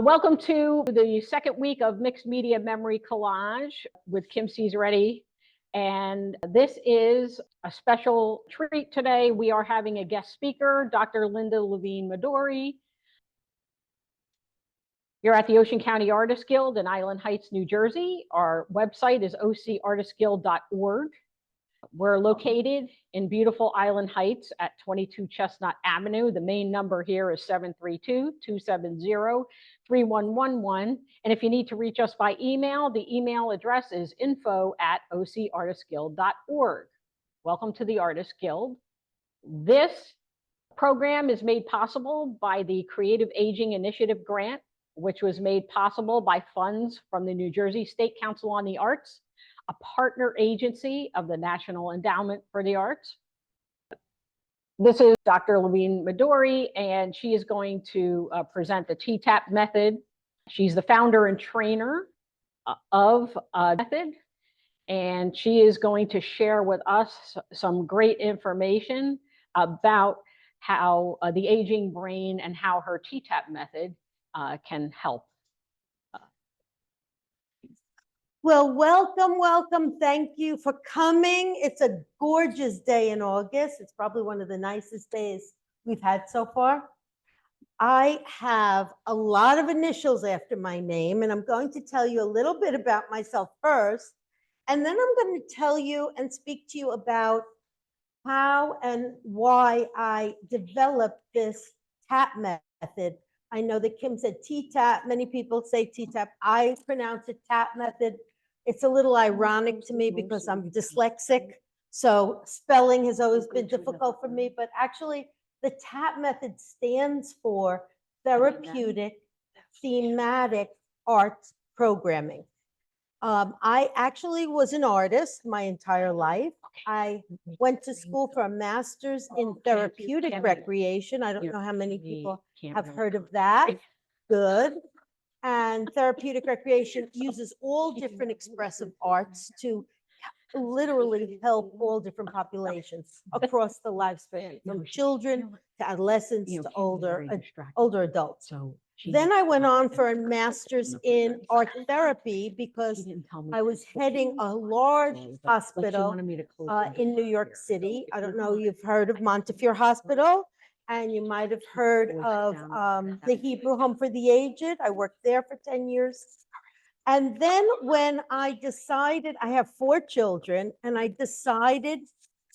Welcome to the second week of Mixed Media Memory Collage with Kim Cesaretti. And this is a special treat today. We are having a guest speaker, Dr. Linda Levine-Madori. You're at the Ocean County Artists Guild in Island Heights, New Jersey. Our website is ocartistguild.org. We're located in beautiful Island Heights at 22 Chestnut Avenue. The main number here is 732-270-3111. And if you need to reach us by email, the email address is info@ocartistguild.org. Welcome to the Artists Guild. This program is made possible by the Creative Aging Initiative Grant, which was made possible by funds from the New Jersey State Council on the Arts, a partner agency of the National Endowment for the Arts. This is Dr. Levine-Madori, and she is going to present the TTAP method. She's the founder and trainer of method, and she is going to share with us some great information about how the aging brain and how her TTAP method can help. Well, welcome. Thank you for coming. It's a gorgeous day in August. It's probably one of the nicest days we've had so far. I have a lot of initials after my name, and I'm going to tell you a little bit about myself first, and then I'm going to tell you and speak to you about how and why I developed this TAP method. I know that Kim said TTAP. Many people say TTAP. I pronounce it TAP method. It's a little ironic to me because I'm dyslexic, so spelling has always been difficult for me, but actually the TAP method stands for Therapeutic Thematic Arts Programming. I actually was an artist my entire life. I went to school for a master's in therapeutic recreation. I don't know how many people have heard of that. Good. And therapeutic recreation uses all different expressive arts to literally help all different populations across the lifespan, from children to adolescents to older adults. Then I went on for a master's in art therapy because I was heading a large hospital in New York City. I don't know, you've heard of Montefiore Hospital, and you might have heard of the Hebrew Home for the Aged. I worked there for 10 years. And then when I decided, I have 4 children, and I decided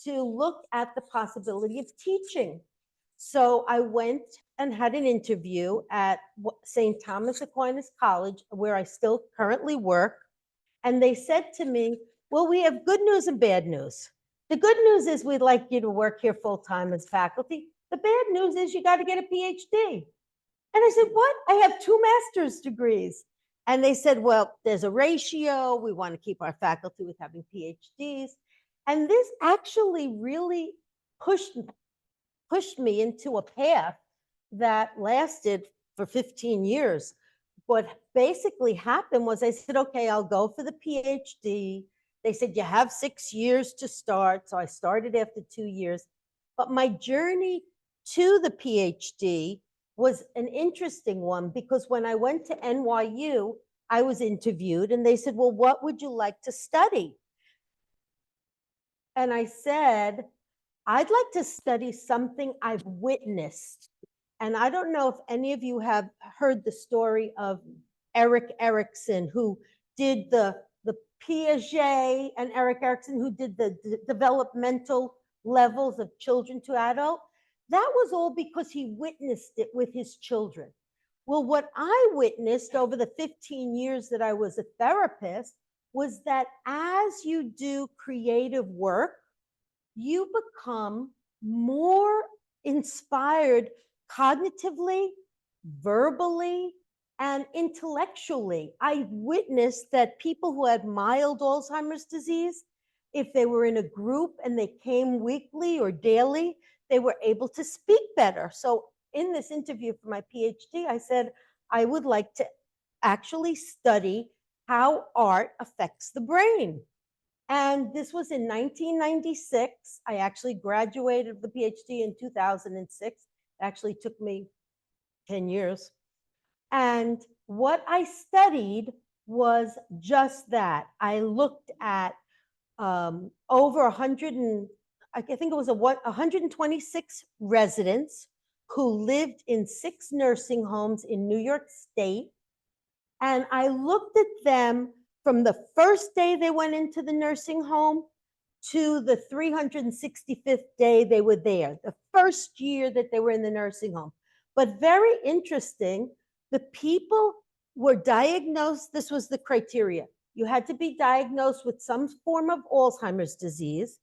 to look at the possibility of teaching. So I went and had an interview at St. Thomas Aquinas College, where I still currently work. And they said to me, well, we have good news and bad news. The good news is we'd like you to work here full-time as faculty. The bad news is you got to get a PhD. And I said, what? I have 2 master's degrees. And they said, well, there's a ratio. We want to keep our faculty with having PhDs. And this actually really pushed me into a path that lasted for 15 years. What basically happened was I said, okay, I'll go for the PhD. They said, you have 6 years to start. So I started after 2 years. But my journey to the PhD was an interesting one, because when I went to NYU, I was interviewed and they said, well, what would you like to study? And I said, I'd like to study something I've witnessed. And I don't know if any of you have heard the story of Erik Erikson, who did the Piaget, and Erik Erikson, who did the developmental levels of children to adult. That was all because he witnessed it with his children. Well, what I witnessed over the 15 years that I was a therapist was that as you do creative work, you become more inspired cognitively, verbally, and intellectually. I witnessed that people who had mild Alzheimer's disease, if they were in a group and they came weekly or daily, they were able to speak better. So in this interview for my PhD, I said, I would like to actually study how art affects the brain. And this was in 1996. I actually graduated the PhD in 2006. It actually took me 10 years. And what I studied was just that. I looked at over 100 and I think it was 126 residents who lived in 6 nursing homes in New York State. And I looked at them from the first day they went into the nursing home to the 365th day they were there, the first year that they were in the nursing home. But very interesting, the people were diagnosed, this was the criteria. You had to be diagnosed with some form of Alzheimer's disease,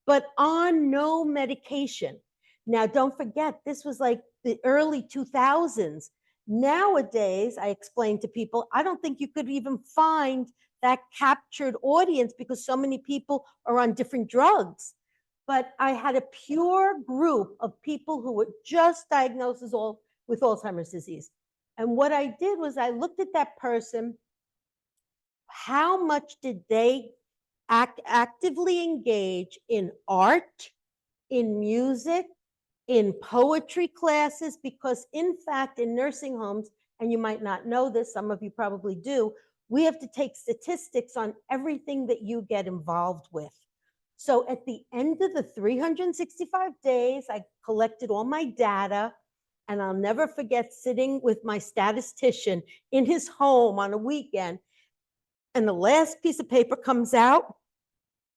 but on no medication. Now, don't forget, this was like the early 2000s. Nowadays, I explain to people, I don't think you could even find that captured audience because so many people are on different drugs. But I had a pure group of people who were just diagnosed with Alzheimer's disease. And what I did was I looked at that person, how much did they actively engage in art, in music, in poetry classes, because in fact, in nursing homes, and you might not know this, some of you probably do, we have to take statistics on everything that you get involved with. So at the end of the 365 days, I collected all my data, and I'll never forget sitting with my statistician in his home on a weekend, and the last piece of paper comes out,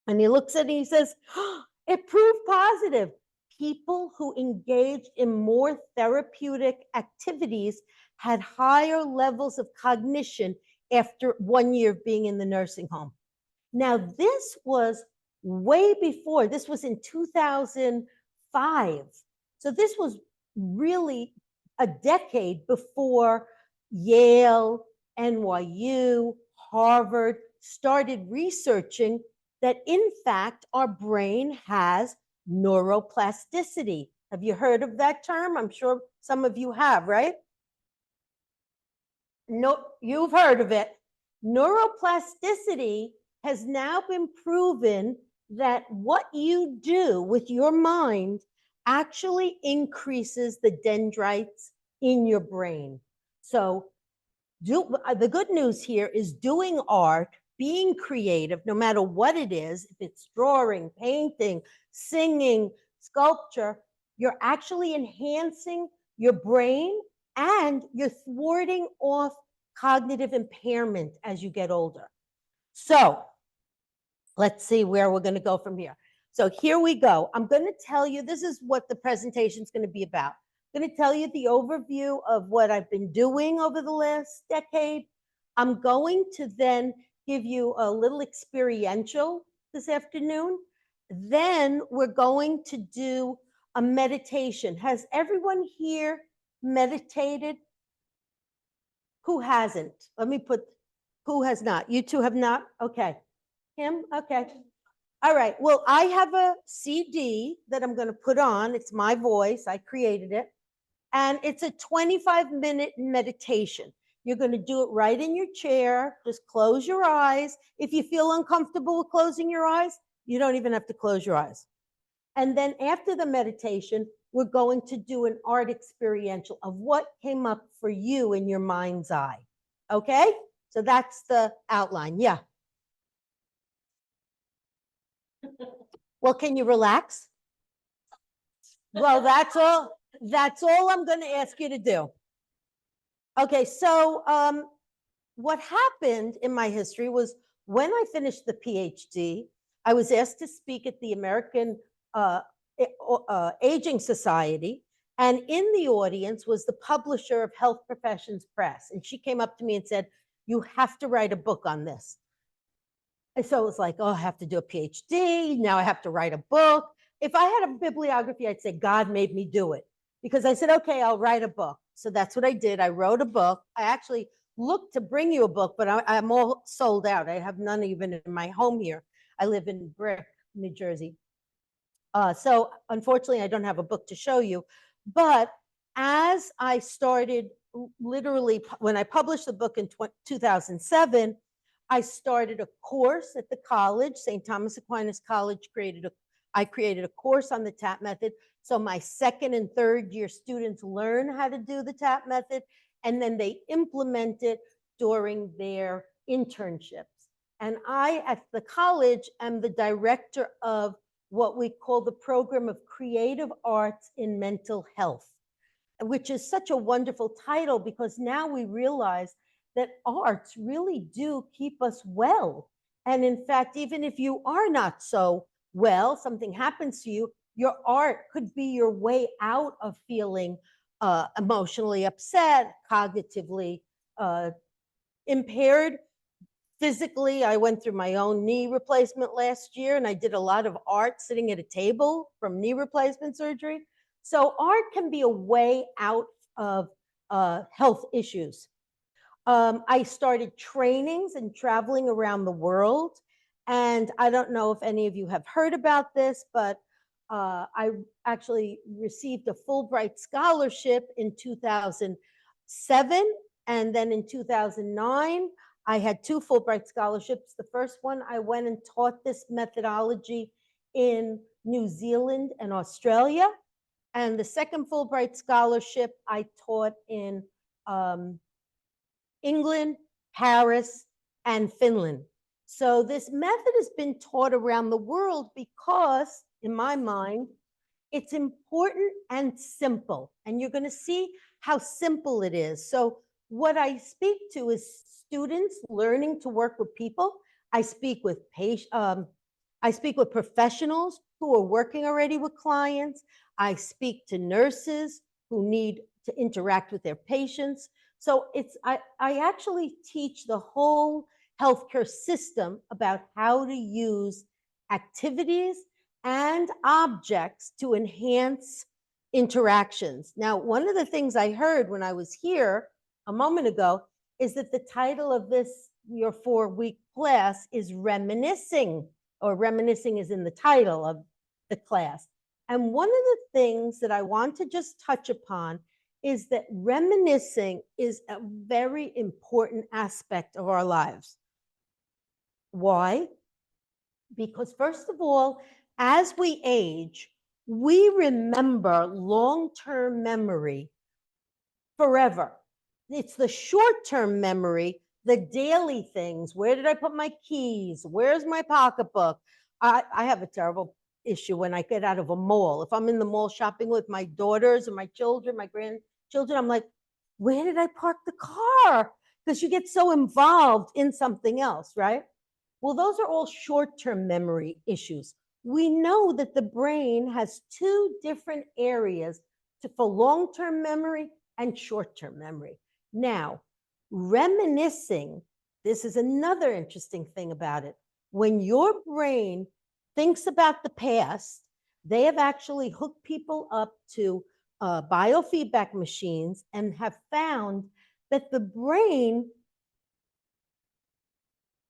and he looks at it and he says, oh, it proved positive. People who engaged in more therapeutic activities had higher levels of cognition after 1 year of being in the nursing home. Now, this was way before, this was in 2005. So this was really a decade before Yale, NYU, Harvard started researching that in fact our brain has neuroplasticity. Have you heard of that term? I'm sure some of you have, right? No, you've heard of it. Neuroplasticity has now been proven that what you do with your mind actually increases the dendrites in your brain. So the good news here is doing art, being creative, no matter what it is, if it's drawing, painting, singing, sculpture, you're actually enhancing your brain and you're thwarting off cognitive impairment as you get older. So let's see where we're going to go from here. So here we go. I'm going to tell you, this is what the presentation is going to be about. I'm going to tell you the overview of what I've been doing over the last decade. I'm going to then give you a little experiential this afternoon. Then we're going to do a meditation. Has everyone here meditated? Who hasn't? Let me put, who has not? You two have not? Okay. Him? Okay. All right. Well, I have a CD that I'm going to put on. It's my voice. I created it. And it's a 25-minute meditation. You're going to do it right in your chair. Just close your eyes. If you feel uncomfortable with closing your eyes, you don't even have to close your eyes. And then after the meditation, we're going to do an art experiential of what came up for you in your mind's eye. Okay? So that's the outline. Yeah. Well, can you relax? Well, that's all I'm going to ask you to do. Okay, so what happened in my history was when I finished the Ph.D., I was asked to speak at the American Aging Society, and in the audience was the publisher of Health Professions Press, and she came up to me and said, you have to write a book on this. And so it was like, oh, I have to do a PhD. Now I have to write a book. If I had a bibliography, I'd say God made me do it, because I said, okay, I'll write a book. So that's what I did. I wrote a book. I actually looked to bring you a book, but I'm all sold out. I have none even in my home here. I live in Brick, New Jersey. So unfortunately, I don't have a book to show you. But as I started, literally, when I published the book in 2007, I started a course at the college, St. Thomas Aquinas College. I created a course on the TAP method. So my second and third year students learn how to do the TAP method. and then they implement it during their internships. And I, at the college, am the director of what we call the Program of Creative Arts in Mental Health, which is such a wonderful title because now we realize that arts really do keep us well. And in fact, even if you are not so well, something happens to you, your art could be your way out of feeling emotionally upset, cognitively impaired. Physically, I went through my own knee replacement last year, and I did a lot of art sitting at a table from knee replacement surgery. So art can be a way out of health issues. I started trainings and traveling around the world. And I don't know if any of you have heard about this, but I actually received a Fulbright scholarship in 2007. And then in 2009, I had 2 Fulbright scholarships. The first one, I went and taught this methodology in New Zealand and Australia. And the second Fulbright scholarship I taught in England, Paris, and Finland. So this method has been taught around the world because, in my mind, it's important and simple. And you're going to see how simple it is. So what I speak to is students learning to work with people. I speak with professionals who are working already with clients. I speak to nurses who need to interact with their patients. So I actually teach the whole healthcare system about how to use activities and objects to enhance interactions. Now, one of the things I heard when I was here a moment ago is that the title of your 4-week class is Reminiscing, or Reminiscing is in the title of the class. And one of the things that I want to just touch upon is that reminiscing is a very important aspect of our lives. Why? Because first of all, as we age, we remember long-term memory forever. It's the short-term memory, the daily things. Where did I put my keys? Where's my pocketbook? I have a terrible issue when I get out of a mall. If I'm in the mall shopping with my daughters and my children, my grandchildren, I'm like, where did I park the car? Because you get so involved in something else, right? Well, those are all short-term memory issues. We know that the brain has 2 different areas for long-term memory and short-term memory. Now, reminiscing, this is another interesting thing about it. When your brain thinks about the past, they have actually hooked people up to biofeedback machines and have found that the brain,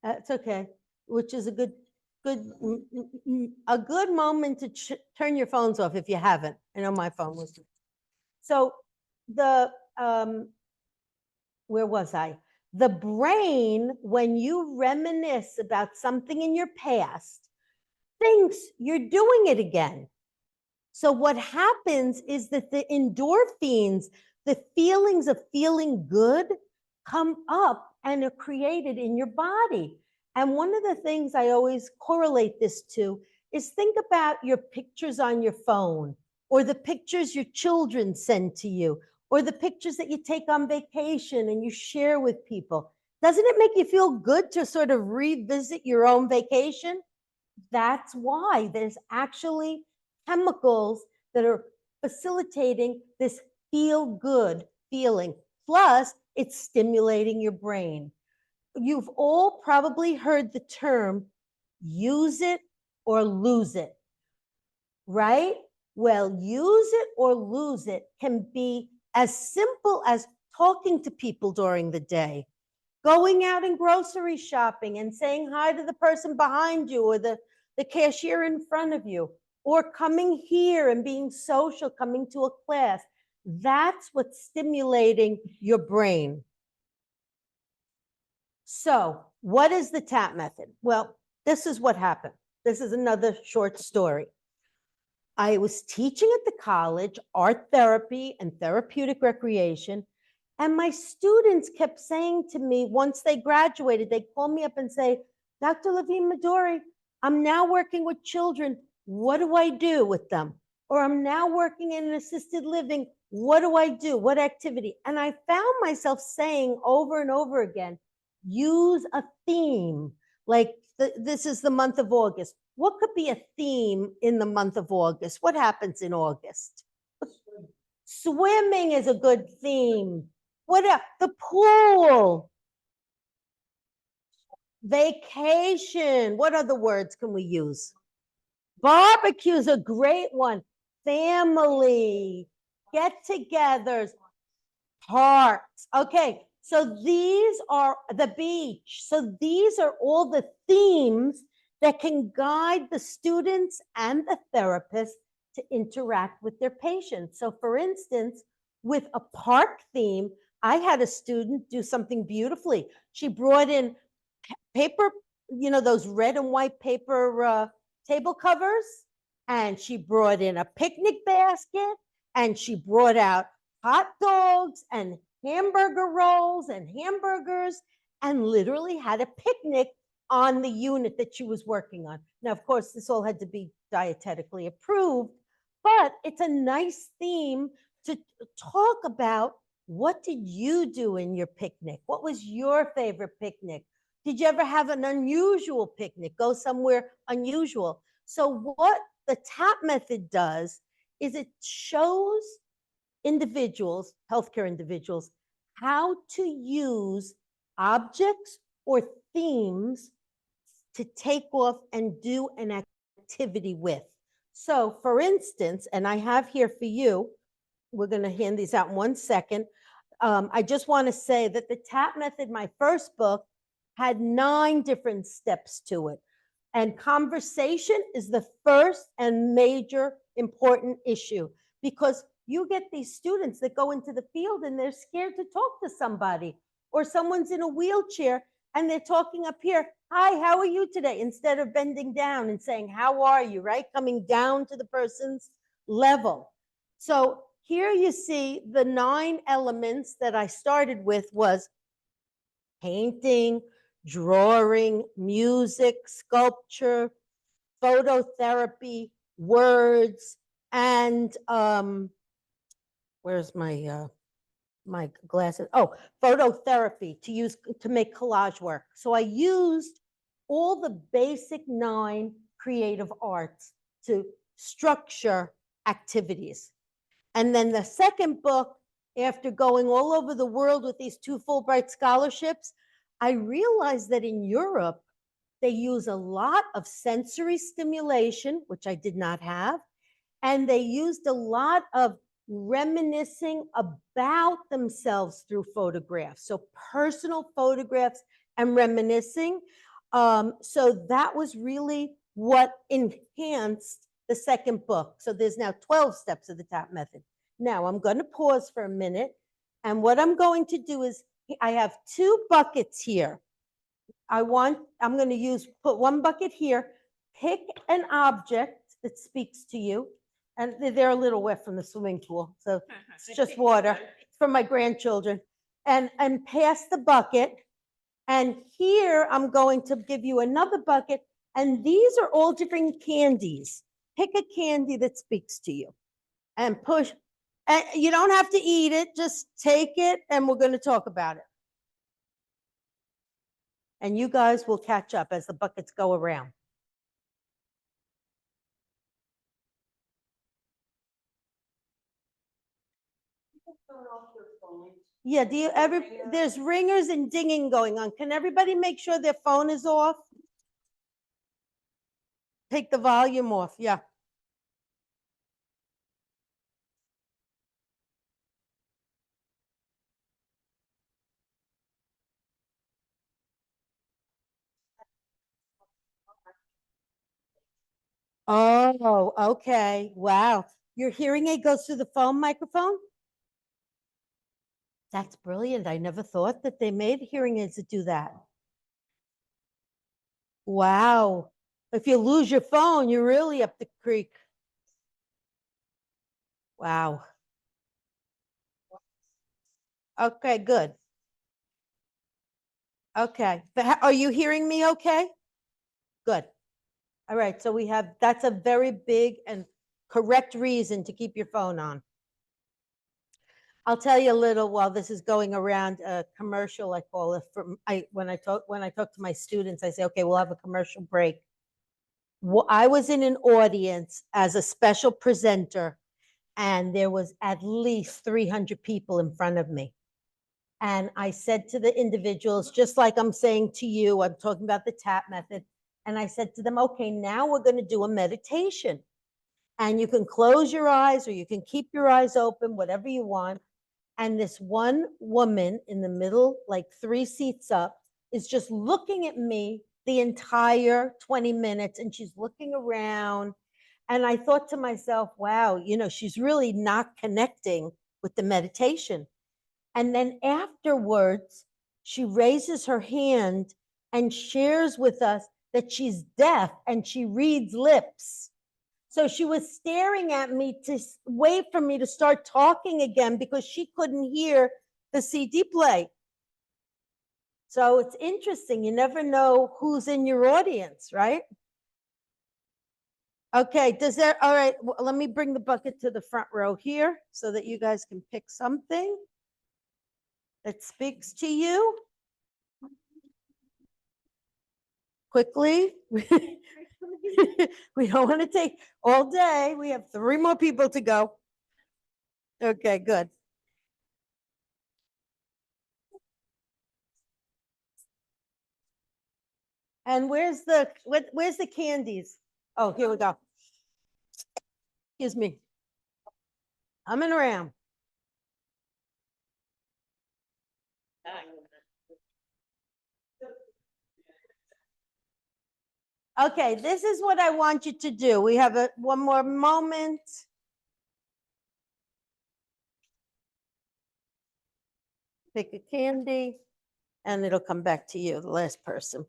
it's okay, which is a good moment to turn your phones off if you haven't. I know my phone was. So where was I? The brain, when you reminisce about something in your past, thinks you're doing it again. So what happens is that the endorphins, the feelings of feeling good, come up and are created in your body. And one of the things I always correlate this to is think about your pictures on your phone, or the pictures your children send to you, or the pictures that you take on vacation and you share with people. Doesn't it make you feel good to sort of revisit your own vacation? That's why there's actually chemicals that are facilitating this feel-good feeling. Plus, it's stimulating your brain. You've all probably heard the term, use it or lose it, right? Well, use it or lose it can be as simple as talking to people during the day, going out and grocery shopping and saying hi to the person behind you or the cashier in front of you, or coming here and being social, coming to a class. That's what's stimulating your brain. So what is the TAP method? Well, this is what happened. This is another short story. I was teaching at the college, art therapy and therapeutic recreation, And my students kept saying to me, once they graduated, they call me up and say, Dr. Levine-Madori, I'm now working with children. What do I do with them? Or I'm now working in an assisted living. What do I do? What activity? And I found myself saying over and over again, use a theme. Like this is the month of August. What could be a theme in the month of August? What happens in August? Swimming is a good theme. What else? The pool. Vacation. What other words can we use? Barbecue is a great one. Family, get-togethers, parks. Okay, so these are the beach. So these are all the themes that can guide the students and the therapists to interact with their patients. So for instance, with a park theme, I had a student do something beautifully. She brought in paper, those red and white paper table covers, and she brought in a picnic basket, and she brought out hot dogs and hamburger rolls and hamburgers, and literally had a picnic on the unit that she was working on. Now, of course, this all had to be dietetically approved, but it's a nice theme to talk about. What did you do in your picnic? What was your favorite picnic? Did you ever have an unusual picnic? Go somewhere unusual. So what the TAP method does is it shows individuals, healthcare individuals, how to use objects or themes to take off and do an activity with. So for instance, and I have here for you, we're going to hand these out in 1 second. I just want to say that the TAP method, my first book, had 9 different steps to it. And conversation is the first and major important issue, because you get these students that go into the field and they're scared to talk to somebody, or someone's in a wheelchair and they're talking up here, hi, how are you today? Instead of bending down and saying, how are you, right? Coming down to the person's level. So here you see the 9 elements that I started with was painting, drawing, music, sculpture, phototherapy, words, and where's my my glasses? Oh, phototherapy to make collage work. So I used all the basic 9 creative arts to structure activities. And then the second book, after going all over the world with these 2 Fulbright scholarships, I realized that in Europe, they use a lot of sensory stimulation, which I did not have, and they used a lot of reminiscing about themselves through photographs. So personal photographs and reminiscing. So that was really what enhanced the second book. So there's now 12 steps of the TAP method. Now I'm going to pause for a minute. And what I'm going to do is I have 2 buckets here. I'm going to put 1 bucket here, pick an object that speaks to you. And they're a little wet from the swimming pool. So it's just water for my grandchildren. And pass the bucket. And here I'm going to give you another bucket. And these are all different candies. Pick a candy that speaks to you and push. And you don't have to eat it. Just take it and we're going to talk about it. And you guys will catch up as the buckets go around. Yeah, there's ringers and dinging going on. Can everybody make sure their phone is off? Take the volume off, yeah. Oh, okay, wow. Your hearing aid goes through the phone microphone? That's brilliant. I never thought that they made hearing aids that do that. Wow. If you lose your phone, you're really up the creek. Wow. Okay, good. Okay, but are you hearing me okay? Good. All right, so we have, that's a very big and correct reason to keep your phone on. I'll tell you a little while this is going around, a commercial, I call it, when I talk to my students, I say, okay, we'll have a commercial break. I was in an audience as a special presenter, and there was at least 300 people in front of me. And I said to the individuals, just like I'm saying to you, I'm talking about the TAP method. And I said to them, okay, now we're going to do a meditation. And you can close your eyes or you can keep your eyes open, whatever you want. And this one woman in the middle, like 3 seats up, is just looking at me the entire 20 minutes. And she's looking around. And I thought to myself, wow, she's really not connecting with the meditation. And then afterwards, she raises her hand and shares with us that she's deaf and she reads lips. So she was staring at me to wait for me to start talking again because she couldn't hear the CD play. So it's interesting. You never know who's in your audience, right? Okay, all right, well, let me bring the bucket to the front row here so that you guys can pick something that speaks to you. Quickly. We don't want to take all day. We have 3 more people to go. Okay, good. And where's the candies? Oh, here we go. Excuse me. Coming around. Okay, this is what I want you to do. We have one more moment. Pick a candy, and it'll come back to you, the last person.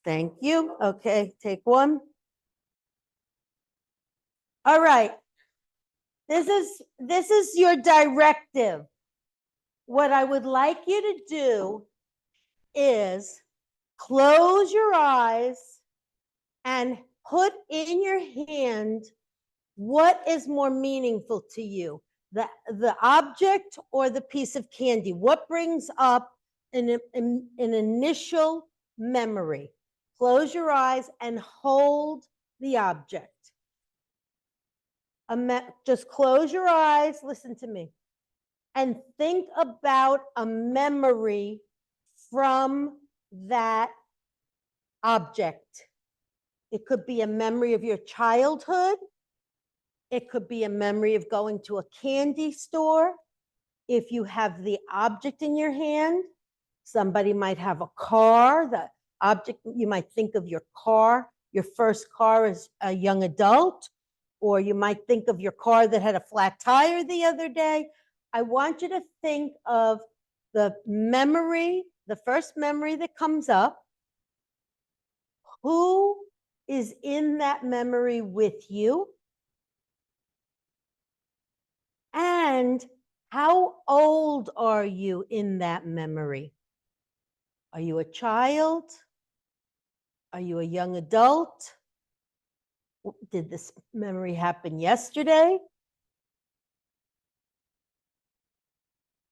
Thank you. Okay, take one. All right. This is your directive. What I would like you to do is close your eyes and put in your hand what is more meaningful to you, the object or the piece of candy. What brings up an initial memory? Close your eyes and hold the object. Just close your eyes, listen to me, and think about a memory from that object. It could be a memory of your childhood. It could be a memory of going to a candy store. If you have the object in your hand, somebody might have a car. The object, you might think of your car, your first car as a young adult, or you might think of your car that had a flat tire the other day. I want you to think of the memory, the first memory that comes up. Who is in that memory with you? And how old are you in that memory? Are you a child? Are you a young adult? Did this memory happen yesterday?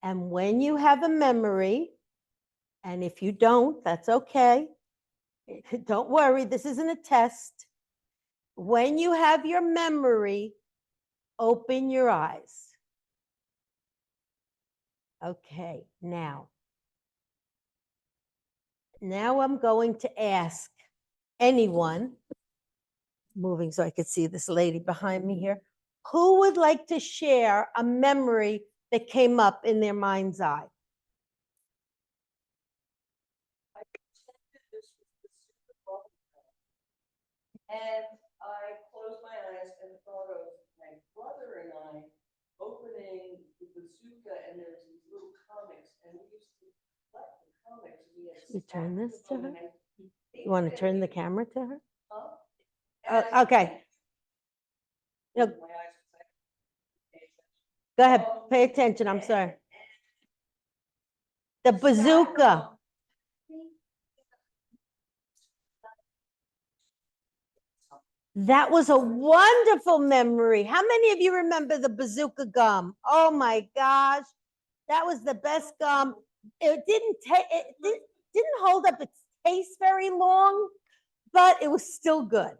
And when you have a memory, and if you don't, that's okay. Don't worry, this isn't a test. When you have your memory, open your eyes. Okay, now I'm going to ask anyone, moving so I could see this lady behind me here, who would like to share a memory that came up in their mind's eye? And I closed my eyes and thought of my brother and I opening the bazooka, and there's these little comics, and we used to collect the comics. You turn this to her? You want to turn the camera to her? Okay. Yep. Go ahead, pay attention, I'm sorry. The bazooka. That was a wonderful memory. How many of you remember the bazooka gum? Oh my gosh, that was the best gum. It didn't hold up its taste very long, but it was still good.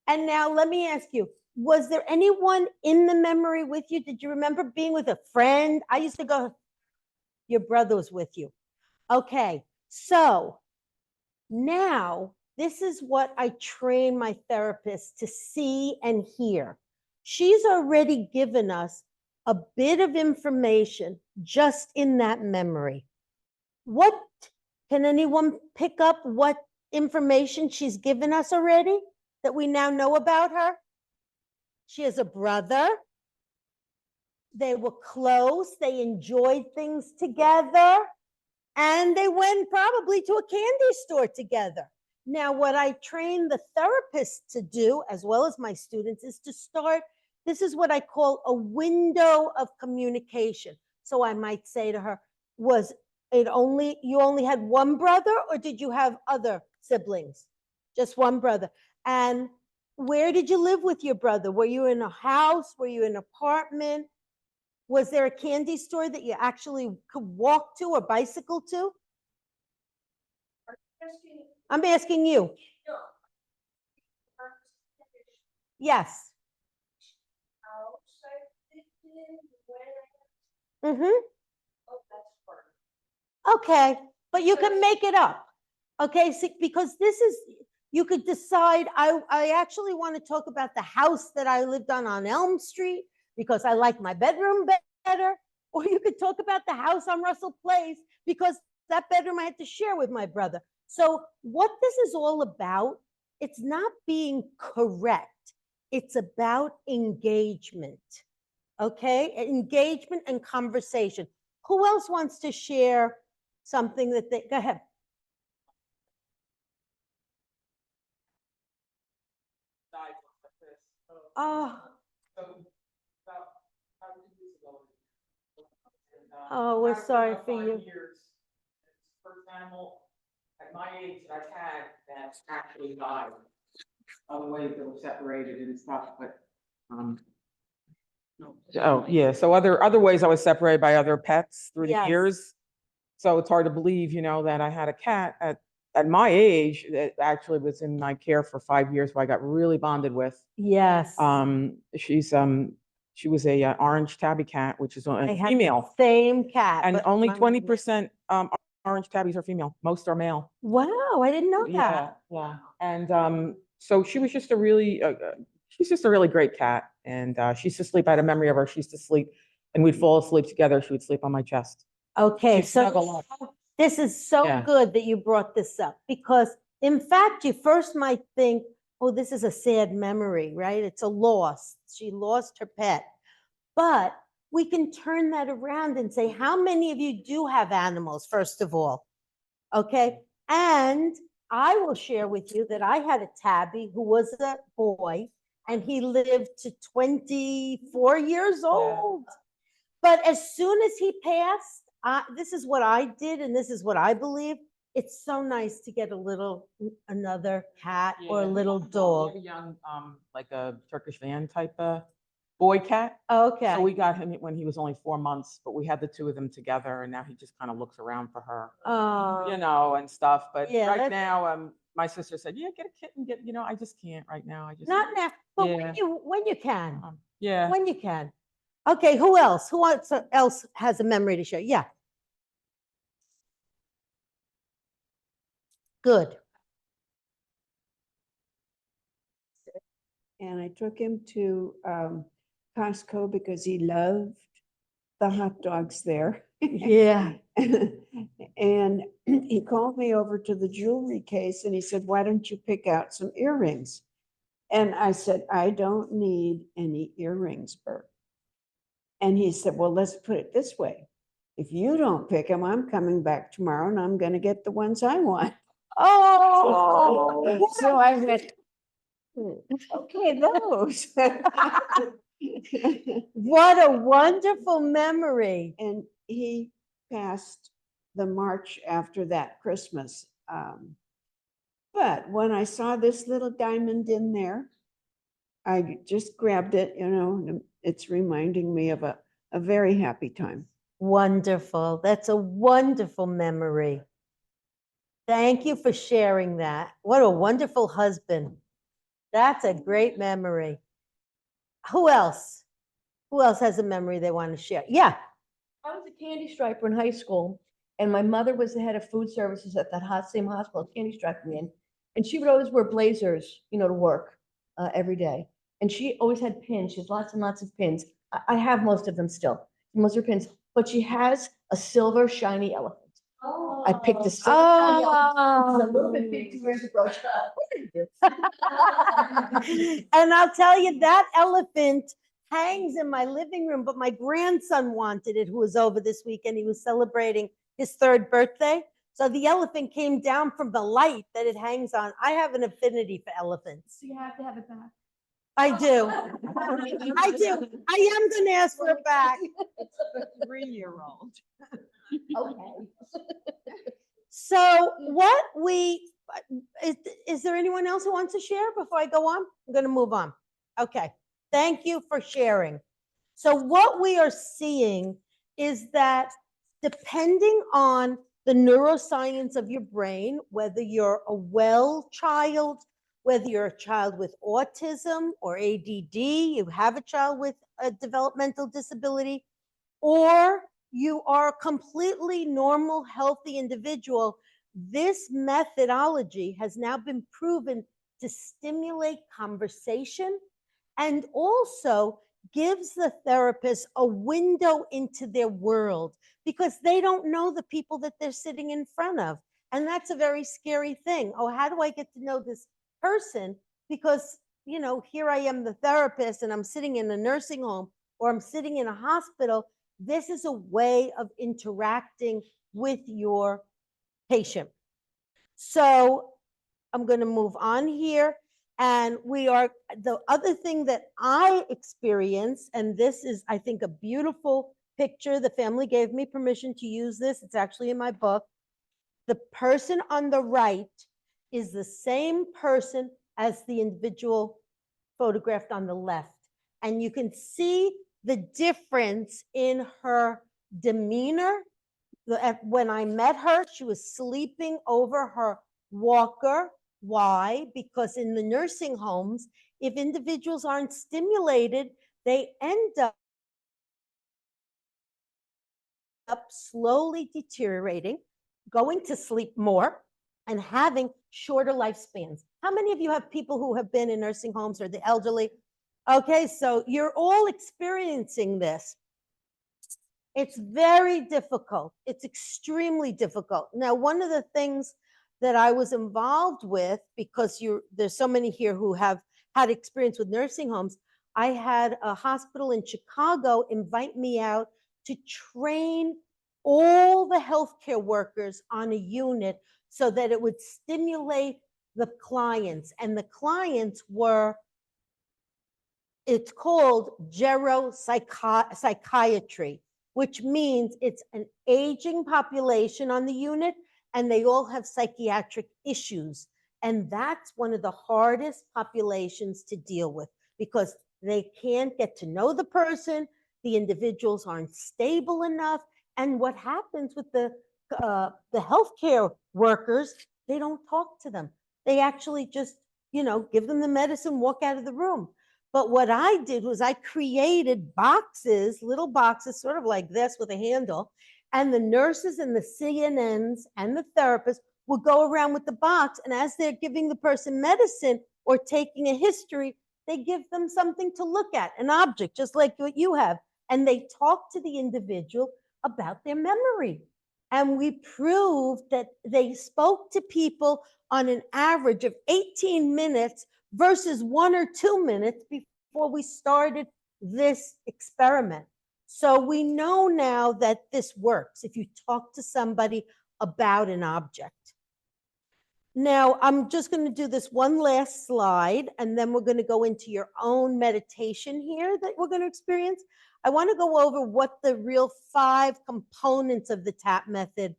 And now let me ask you, was there anyone in the memory with you? Did you remember being with a friend? I used to go, your brother was with you. Okay, so now this is what I train my therapist to see and hear. She's already given us a bit of information just in that memory. What, can anyone pick up what information she's given us already that we now know about her? She has a brother. They were close. They enjoyed things together. And they went probably to a candy store together. Now, what I train the therapist to do, as well as my students, is to start, this is what I call a window of communication. So I might say to her, was it you only had one brother, or did you have other siblings? Just one brother. And where did you live with your brother? Were you in a house? Were you in an apartment? Was there a candy store that you actually could walk to or bicycle to? I'm asking you. Yes. Okay, but you can make it up. Okay, so, because this is, you could decide, I actually want to talk about the house that I lived on Elm Street because I like my bedroom better. Or you could talk about the house on Russell Place because that bedroom I had to share with my brother. So what this is all about, it's not being correct. It's about engagement, okay? Engagement and conversation. Who else wants to share something that they, go ahead. Oh. Oh, we're sorry for you. First animal at my age that I've had that's actually died. Other ways that were separated and stuff, but oh yeah. So other ways I was separated by other pets through the Yes. years. So it's hard to believe, that I had a cat at my age that actually was in my care for 5 years, who I got really bonded with. Yes. She was a orange tabby cat, which is I a had female, the same cat. and but only my- 20% orange tabbies are female. Most are male. Wow, I didn't know Yeah, that. yeah. And so she was just a really, she's just a really great cat. And she used to sleep. I had a memory of her. She used to sleep, and we'd fall asleep together. She would sleep on my chest. Okay, She'd snuggle so up. this is so Yeah. good that you brought this up because in fact, you first might think, oh, this is a sad memory, right? It's a loss. She lost her pet. But we can turn that around and say, how many of you do have animals, first of all? Okay, and I will share with you that I had a tabby who was a boy and he lived to 24 years old. But as soon as he passed, this is what I did, and this is what I believe. It's so nice to get another cat or a little dog. A young, like a Turkish van type boy cat. Okay. So we got him when he was only 4 months, but we had the two of them together, and now he just kind of looks around for her, and stuff. But Yeah, right that's- now, my sister said, "Yeah, get a kitten. I just can't right now. I just Not now, but Yeah. when you can, yeah." when you can. Okay, who else? Who else has a memory to share? Yeah. Good. And I took him to Costco because he loved the hot dogs there. Yeah. And he called me over to the jewelry case and he said, why don't you pick out some earrings? And I said, I don't need any earrings, Bert. And he said, well, let's put it this way. If you don't pick them, I'm coming back tomorrow and I'm going to get the ones I want. Oh. So I went, okay, those. What a wonderful memory. And he passed the March after that Christmas. But when I saw this little diamond in there, I just grabbed it, and it's reminding me of a very happy time. Wonderful. That's a wonderful memory. Thank you for sharing that. What a wonderful husband. That's a great memory. Who else? Who else has a memory they want to share? Yeah. I was a candy striper in high school, and my mother was the head of food services at that same hospital, candy striping in. And she would always wear blazers, to work every day. And she always had pins. She has lots and lots of pins. I have most of them still, most of her pins. But she has a silver shiny elephant. I picked a silver shiny elephant. It's a little bit big to wear as a brooch. And I'll tell you, that elephant hangs in my living room, but my grandson wanted it, who was over this weekend. He was celebrating his 3rd birthday. So the elephant came down from the light that it hangs on. I have an affinity for elephants. So you have to have it back. I do. I do. I am going to ask for it back. It's a 3-year-old. Okay. So is there anyone else who wants to share before I go on? I'm going to move on. Okay. Thank you for sharing. So what we are seeing is that depending on the neuroscience of your brain, whether you're a well child, whether you're a child with autism or ADD, you have a child with a developmental disability, or you are a completely normal, healthy individual, this methodology has now been proven to stimulate conversation and also gives the therapist a window into their world because they don't know the people that they're sitting in front of. And that's a very scary thing. Oh, how do I get to know this person? Because, here I am, the therapist, and I'm sitting in a nursing home or I'm sitting in a hospital. This is a way of interacting with your patient. So I'm going to move on here. And the other thing that I experience, and this is, I think, a beautiful picture. The family gave me permission to use this. It's actually in my book. The person on the right is the same person as the individual photographed on the left. And you can see the difference in her demeanor. When I met her, she was sleeping over her walker. Why? Because in the nursing homes, if individuals aren't stimulated, they end up slowly deteriorating, going to sleep more, and having shorter lifespans. How many of you have people who have been in nursing homes or the elderly? Okay, so you're all experiencing this. It's very difficult. It's extremely difficult. Now, one of the things that I was involved with, because there's so many here who have had experience with nursing homes, I had a hospital in Chicago invite me out to train all the healthcare workers on a unit so that it would stimulate the clients. And the clients were, it's called geropsychiatry, which means it's an aging population on the unit and they all have psychiatric issues. And that's one of the hardest populations to deal with because they can't get to know the person, the individuals aren't stable enough. And what happens with the healthcare workers, they don't talk to them. They actually just, give them the medicine, walk out of the room. But what I did was I created boxes, little boxes, sort of like this with a handle, and the nurses and the CNNs and the therapists would go around with the box, and as they're giving the person medicine or taking a history, they give them something to look at, an object, just like what you have, and they talk to the individual about their memory. And we proved that they spoke to people on an average of 18 minutes versus 1 or 2 minutes before we started this experiment. So we know now that this works if you talk to somebody about an object. Now, I'm just going to do this one last slide, and then we're going to go into your own meditation here that we're going to experience. I want to go over what the real 5 components of the TAP method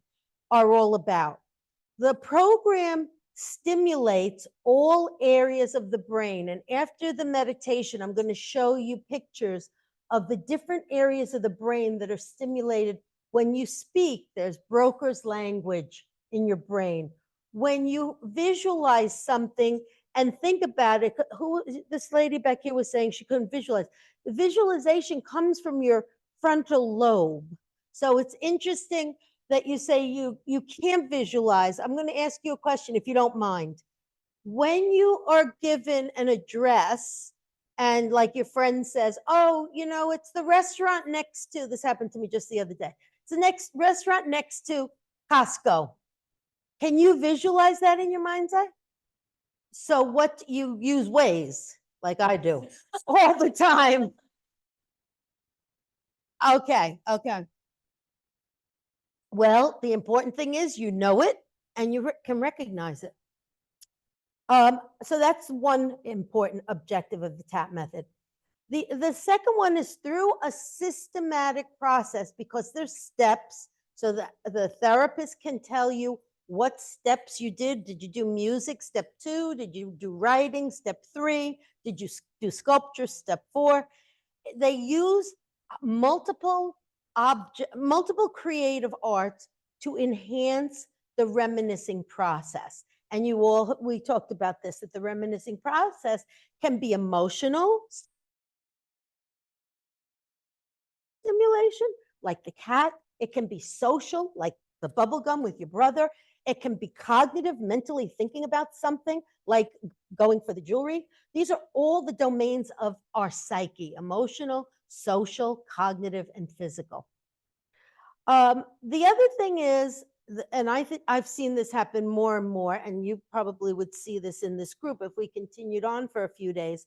are all about. The program stimulates all areas of the brain, and after the meditation, I'm going to show you pictures of the different areas of the brain that are stimulated when you speak. There's broker's language in your brain. When you visualize something and think about it, this lady back here was saying she couldn't visualize. The visualization comes from your frontal lobe. So it's interesting that you say you can't visualize. I'm going to ask you a question if you don't mind. When you are given an address and like your friend says, oh, you know, it's the restaurant next to, this happened to me just the other day. It's the next restaurant next to Costco. Can you visualize that in your mind's eye? So what you use Waze, like I do, all the time. Okay. Well, the important thing is you know it and you can recognize it. So that's one important objective of the TAP method. The second one is through a systematic process, because there's steps so that the therapist can tell you what steps you did. Did you do music? Step 2. Did you do writing? Step 3. Did you do sculpture? Step 4. They use multiple creative arts to enhance the reminiscing process. And we talked about this, that the reminiscing process can be emotional stimulation, like the cat. It can be social, like the bubble gum with your brother. It can be cognitive, mentally thinking about something, like going for the jewelry. These are all the domains of our psyche: emotional, social, cognitive, and physical. The other thing is, and I think I've seen this happen more and more, and you probably would see this in this group if we continued on for a few days,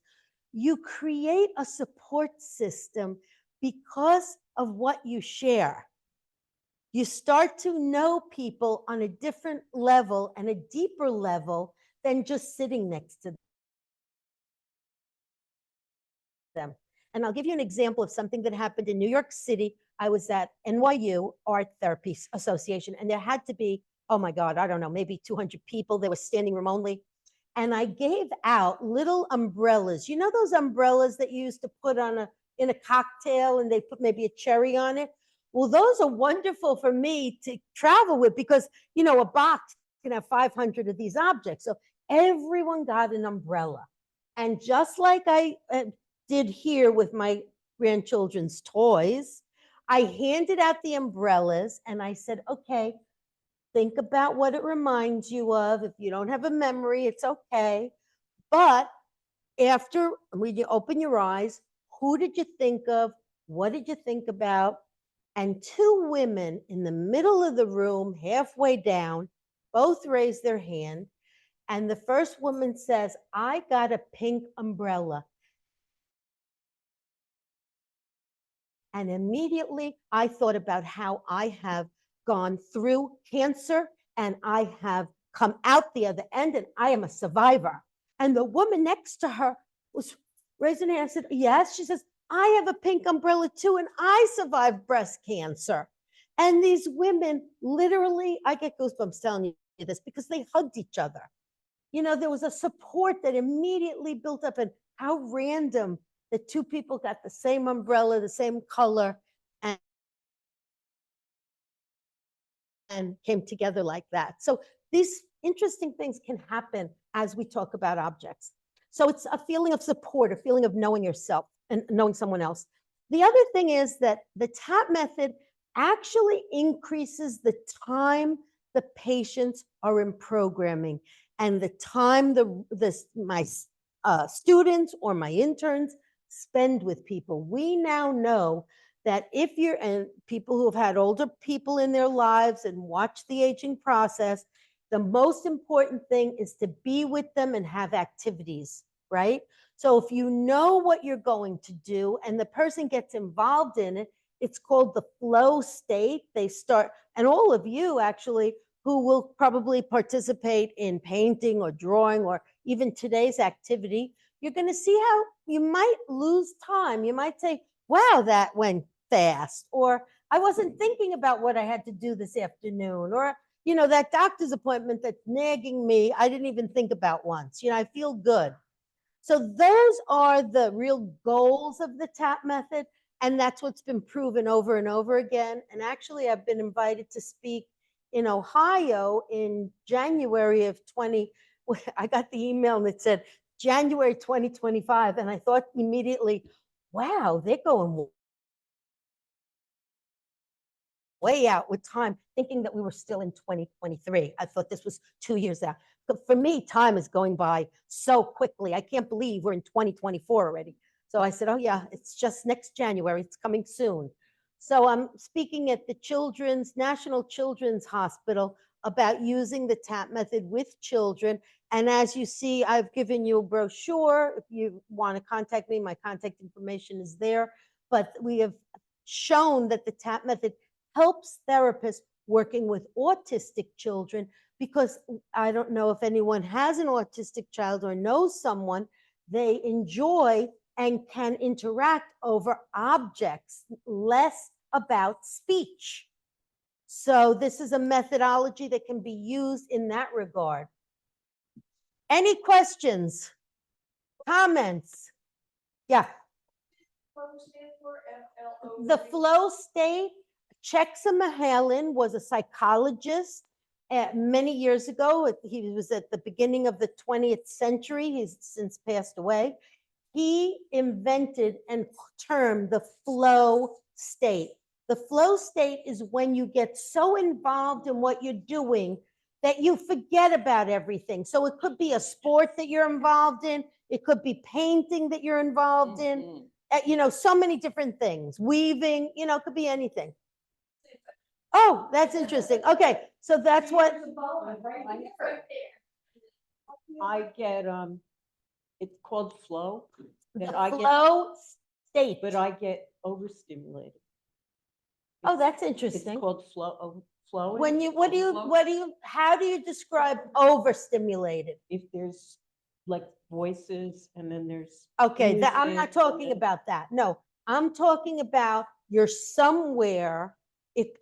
you create a support system because of what you share. You start to know people on a different level and a deeper level than just sitting next to them. And I'll give you an example of something that happened in New York City. I was at NYU Art Therapy Association, and there had to be, oh my God, I don't know, maybe 200 people. They were standing room only. And I gave out little umbrellas. You know those umbrellas that you used to put in a cocktail and they put maybe a cherry on it? Well, those are wonderful for me to travel with, because, you know, a box can have 500 of these objects. So everyone got an umbrella. And just like I did here with my grandchildren's toys, I handed out the umbrellas and I said, okay, think about what it reminds you of. If you don't have a memory, it's okay. But after, when you open your eyes, who did you think of? What did you think about? And 2 women in the middle of the room, halfway down, both raised their hand. And the first woman says, I got a pink umbrella. And immediately I thought about how I have gone through cancer and I have come out the other end and I am a survivor. And the woman next to her was raising her hand and said, yes. She says, I have a pink umbrella too, and I survived breast cancer. And these women literally, I get goosebumps telling you this, because they hugged each other. You know, there was a support that immediately built up, and how random that 2 people got the same umbrella, the same color, and came together like that. So these interesting things can happen as we talk about objects. So it's a feeling of support, a feeling of knowing yourself and knowing someone else. The other thing is that the TAP method actually increases the time the patients are in programming and the time my students or my interns spend with people. We now know that if you're, and people who have had older people in their lives and watch the aging process, the most important thing is to be with them and have activities, right? So if you know what you're going to do and the person gets involved in it, it's called the flow state. They start, and all of you actually who will probably participate in painting or drawing or even today's activity, you're going to see how you might lose time. You might say, wow, that went fast, or I wasn't thinking about what I had to do this afternoon, or, you know, that doctor's appointment that's nagging me, I didn't even think about once. You know, I feel good. So those are the real goals of the TAP method. And that's what's been proven over and over again. And actually, I've been invited to speak in Ohio in January of I got the email and it said January 2025. And I thought immediately, wow, they're going way out with time, thinking that we were still in 2023. I thought this was 2 years out. But for me, time is going by so quickly. I can't believe we're in 2024 already. So I said, oh yeah, it's just next January. It's coming soon. So I'm speaking at the National Children's Hospital about using the TAP method with children. And as you see, I've given you a brochure. If you want to contact me, my contact information is there. But we have shown that the TAP method helps therapists working with autistic children, because I don't know if anyone has an autistic child or knows someone, they enjoy and can interact over objects, less about speech. So this is a methodology that can be used in that regard. Any questions, comments? Yeah. The flow state, Csikszentmihalyi was a psychologist many years ago. He was at the beginning of the 20th century. He's since passed away. He invented and termed the flow state. The flow state is when you get so involved in what you're doing that you forget about everything. So it could be a sport that you're involved in. It could be painting that you're involved in. You know, so many different things. Weaving, you know, it could be anything. Oh, that's interesting. Okay, so that's what. I get, it's called flow, The that I get, flow state. but I get overstimulated. Oh, that's It's interesting. called flowing. When you, how do you describe overstimulated? If there's like voices and then there's. Okay, that, I'm not music, talking and then- about that. No, I'm talking about you're somewhere,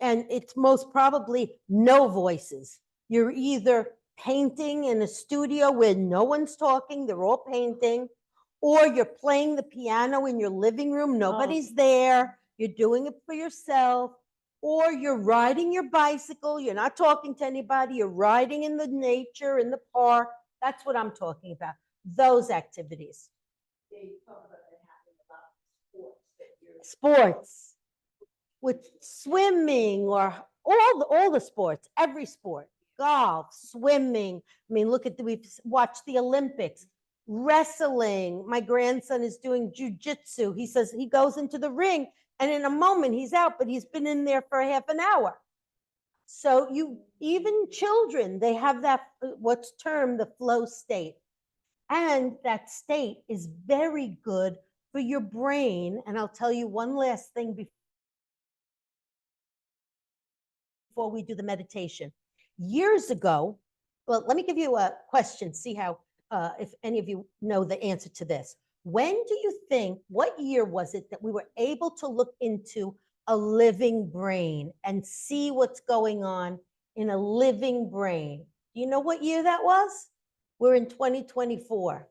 and it's most probably no voices. You're either painting in a studio where no one's talking, they're all painting, or you're playing the piano in your living room, nobody's there, you're doing it for yourself, or you're riding your bicycle, you're not talking to anybody, you're riding in the nature, in the park. That's what I'm talking about, those activities. Sports, with swimming, or all the sports, every sport, golf, swimming. I mean, look at we've watched the Olympics, wrestling. My grandson is doing jujitsu. He says he goes into the ring and in a moment he's out, but he's been in there for half an hour. So even children, they have that, what's termed the flow state. And that state is very good for your brain. And I'll tell you one last thing before we do the meditation. Years ago, well, let me give you a question, see how, if any of you know the answer to this. When do you think, what year was it that we were able to look into a living brain and see what's going on in a living brain? Do you know what year that was? We're in 2024.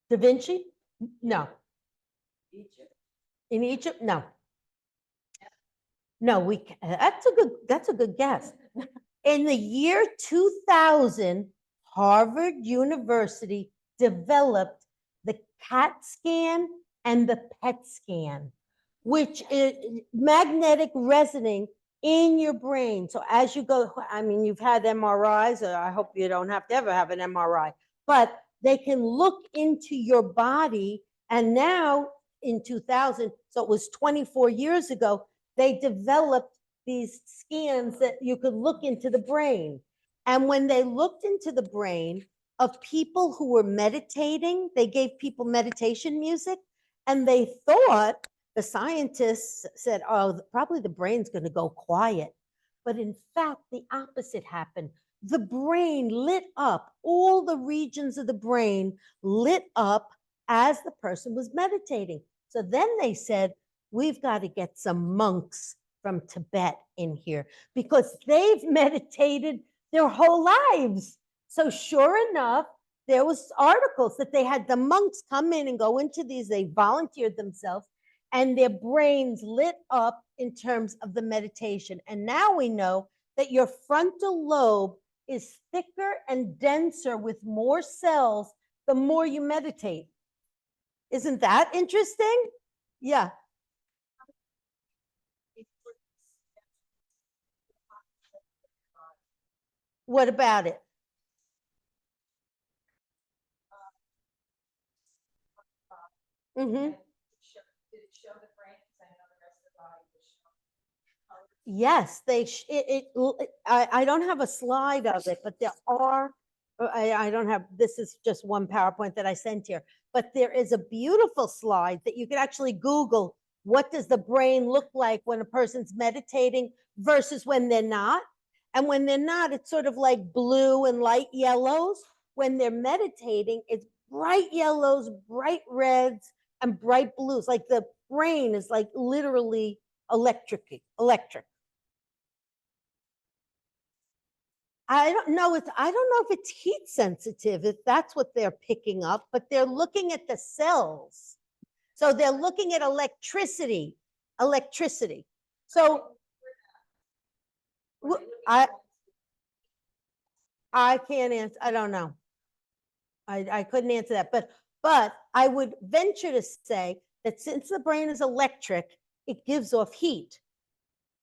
Da Vinci? No. In Egypt? No. No, that's a good guess. In the year 2000, Harvard University developed the CAT scan and the PET scan, which is magnetic resonating in your brain. So as you go, I mean, you've had MRIs, or I hope you don't have to ever have an MRI, but they can look into your body. And now in 2000, so it was 24 years ago, they developed these scans that you could look into the brain. And when they looked into the brain of people who were meditating, they gave people meditation music, and they thought the scientists said, oh, probably the brain's going to go quiet. But in fact, the opposite happened. The brain lit up, all the regions of the brain lit up as the person was meditating. So then they said, we've got to get some monks from Tibet in here because they've meditated their whole lives. So sure enough, there was articles that they had the monks come in and go into these, they volunteered themselves, and their brains lit up in terms of the meditation. And now we know that your frontal lobe is thicker and denser with more cells the more you meditate. Isn't that interesting? Yeah. What about it? Mm-hmm. Yes, I don't have a slide of it, but there are, I don't have, this is just one PowerPoint that I sent here, but there is a beautiful slide that you can actually Google. What does the brain look like when a person's meditating versus when they're not? And when they're not, it's sort of like blue and light yellows. When they're meditating, it's bright yellows, bright reds, and bright blues. Like the brain is like literally electric. I don't know if it's heat sensitive, if that's what they're picking up, but they're looking at the cells. So they're looking at electricity. So I can't answer, I don't know. I couldn't answer that, but I would venture to say that since the brain is electric, it gives off heat.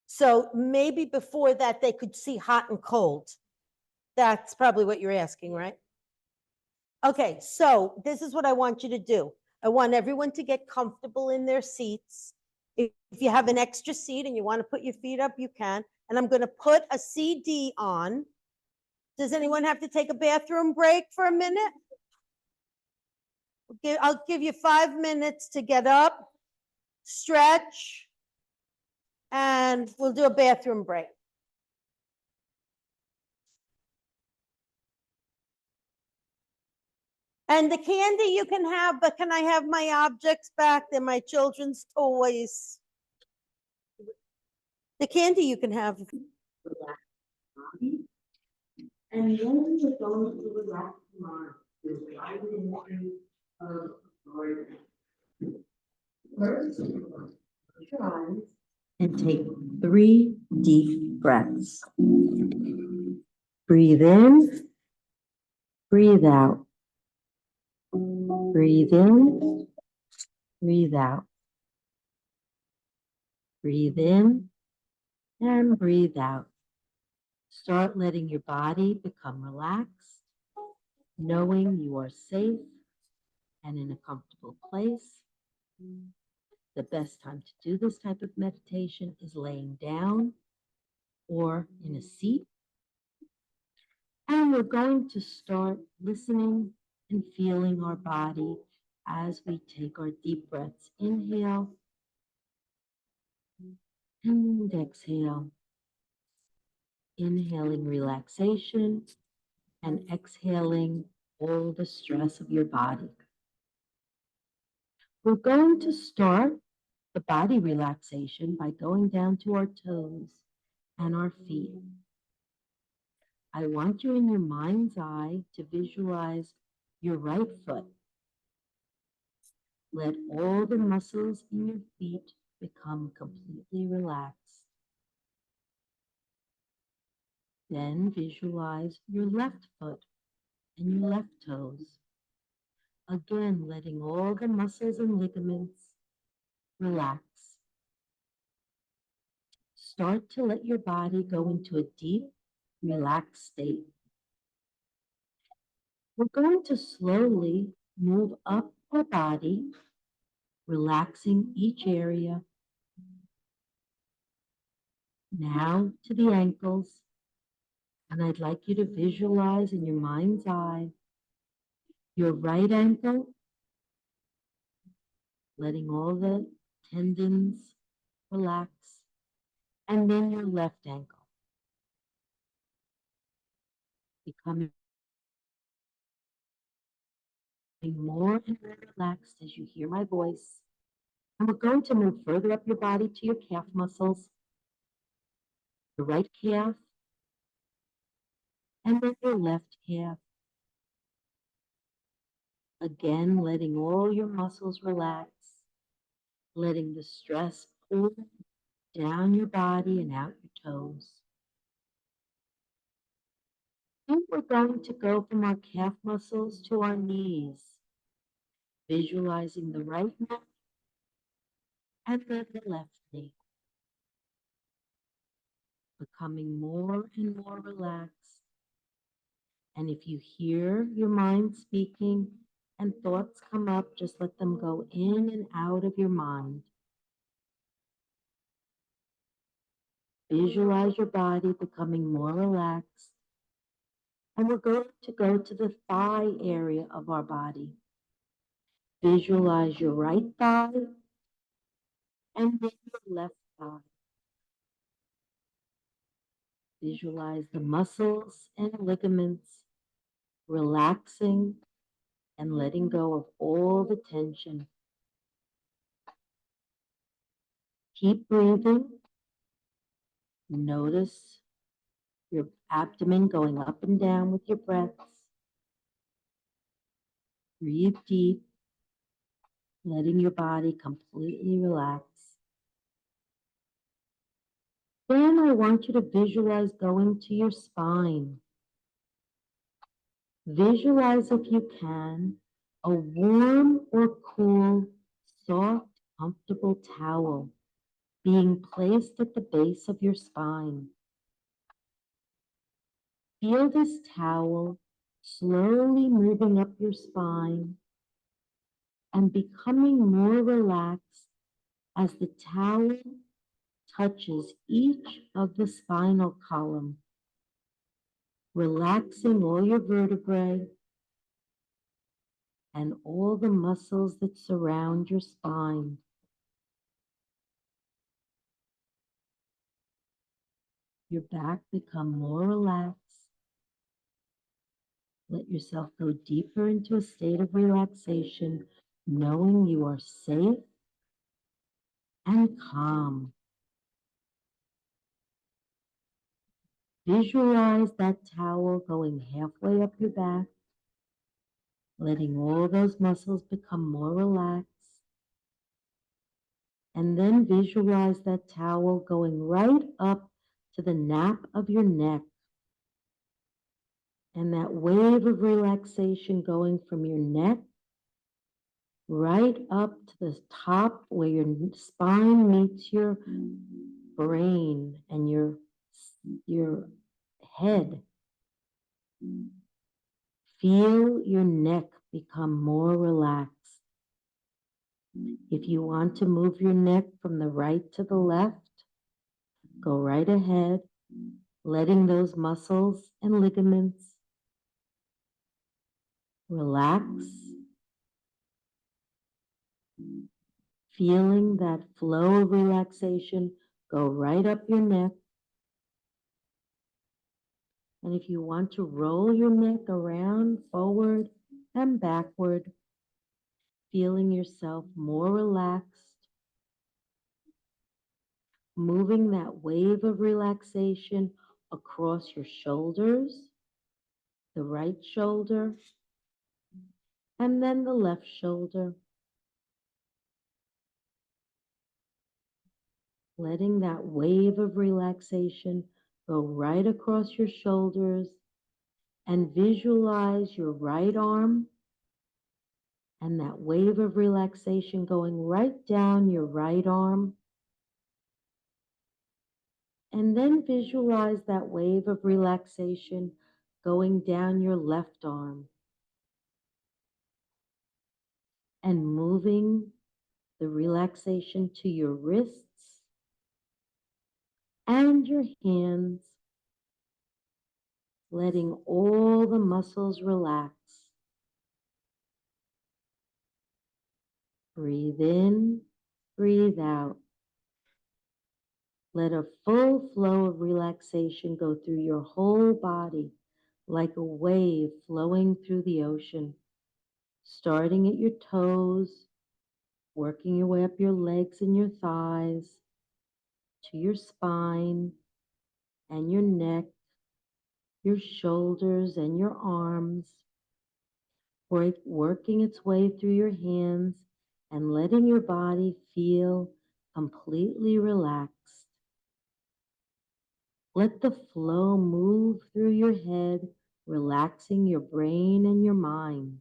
So maybe before that, they could see hot and cold. That's probably what you're asking, right? Okay, so this is what I want you to do. I want everyone to get comfortable in their seats. If you have an extra seat and you want to put your feet up, you can. And I'm going to put a CD on. Does anyone have to take a bathroom break for a minute? I'll give you 5 minutes to get up, stretch, and we'll do a bathroom break. And the candy you can have, but can I have my objects back? They're my children's toys. The candy you can have. And then we're going to relax tomorrow. First, try and take 3 deep breaths. Breathe in, breathe out. Breathe in, breathe out. Breathe in and breathe out. Start letting your body become relaxed, knowing you are safe and in a comfortable place. The best time to do this type of meditation is laying down or in a seat. And we're going to start listening and feeling our body as we take our deep breaths. Inhale and exhale. Inhaling relaxation and exhaling all the stress of your body. We're going to start the body relaxation by going down to our toes and our feet. I want you in your mind's eye to visualize your right foot. Let all the muscles in your feet become completely relaxed. Then visualize your left foot and your left toes. Again, letting all the muscles and ligaments relax. Start to let your body go into a deep, relaxed state. We're going to slowly move up our body, relaxing each area. Now to the ankles. And I'd like you to visualize in your mind's eye your right ankle, letting all the tendons relax, and then your left ankle. Becoming more and more relaxed as you hear my voice. And we're going to move further up your body to your calf muscles, your right calf, and then your left calf. Again, letting all your muscles relax, letting the stress pull down your body and out your toes. Then we're going to go from our calf muscles to our knees, visualizing the right knee and then the left knee, becoming more and more relaxed. And if you hear your mind speaking and thoughts come up, just let them go in and out of your mind. Visualize your body becoming more relaxed. And we're going to go to the thigh area of our body. Visualize your right thigh and then your left thigh. Visualize the muscles and ligaments relaxing and letting go of all the tension. Keep breathing. Notice your abdomen going up and down with your breaths. Breathe deep, letting your body completely relax. Then I want you to visualize going to your spine. Visualize, if you can, a warm or cool, soft, comfortable towel being placed at the base of your spine. Feel this towel slowly moving up your spine and becoming more relaxed as the towel touches each of the spinal column, relaxing all your vertebrae and all the muscles that surround your spine. Your back become more relaxed. Let yourself go deeper into a state of relaxation, knowing you are safe and calm. Visualize that towel going halfway up your back, letting all those muscles become more relaxed. And then visualize that towel going right up to the nape of your neck. And that wave of relaxation going from your neck right up to the top where your spine meets your brain and your head. Feel your neck become more relaxed. If you want to move your neck from the right to the left, go right ahead, letting those muscles and ligaments relax, feeling that flow of relaxation go right up your neck. And if you want to roll your neck around, forward and backward, feeling yourself more relaxed, moving that wave of relaxation across your shoulders, the right shoulder, and then the left shoulder. Letting that wave of relaxation go right across your shoulders and visualize your right arm and that wave of relaxation going right down your right arm. And then visualize that wave of relaxation going down your left arm and moving the relaxation to your wrists and your hands, letting all the muscles relax. Breathe in breathe out. Let a full flow of relaxation go through your whole body like a wave flowing through the ocean, starting at your toes, working your way up your legs and your thighs, to your spine and your neck, your shoulders and your arms, working its way through your hands and letting your body feel completely relaxed. Let the flow move through your head, relaxing your brain and your mind.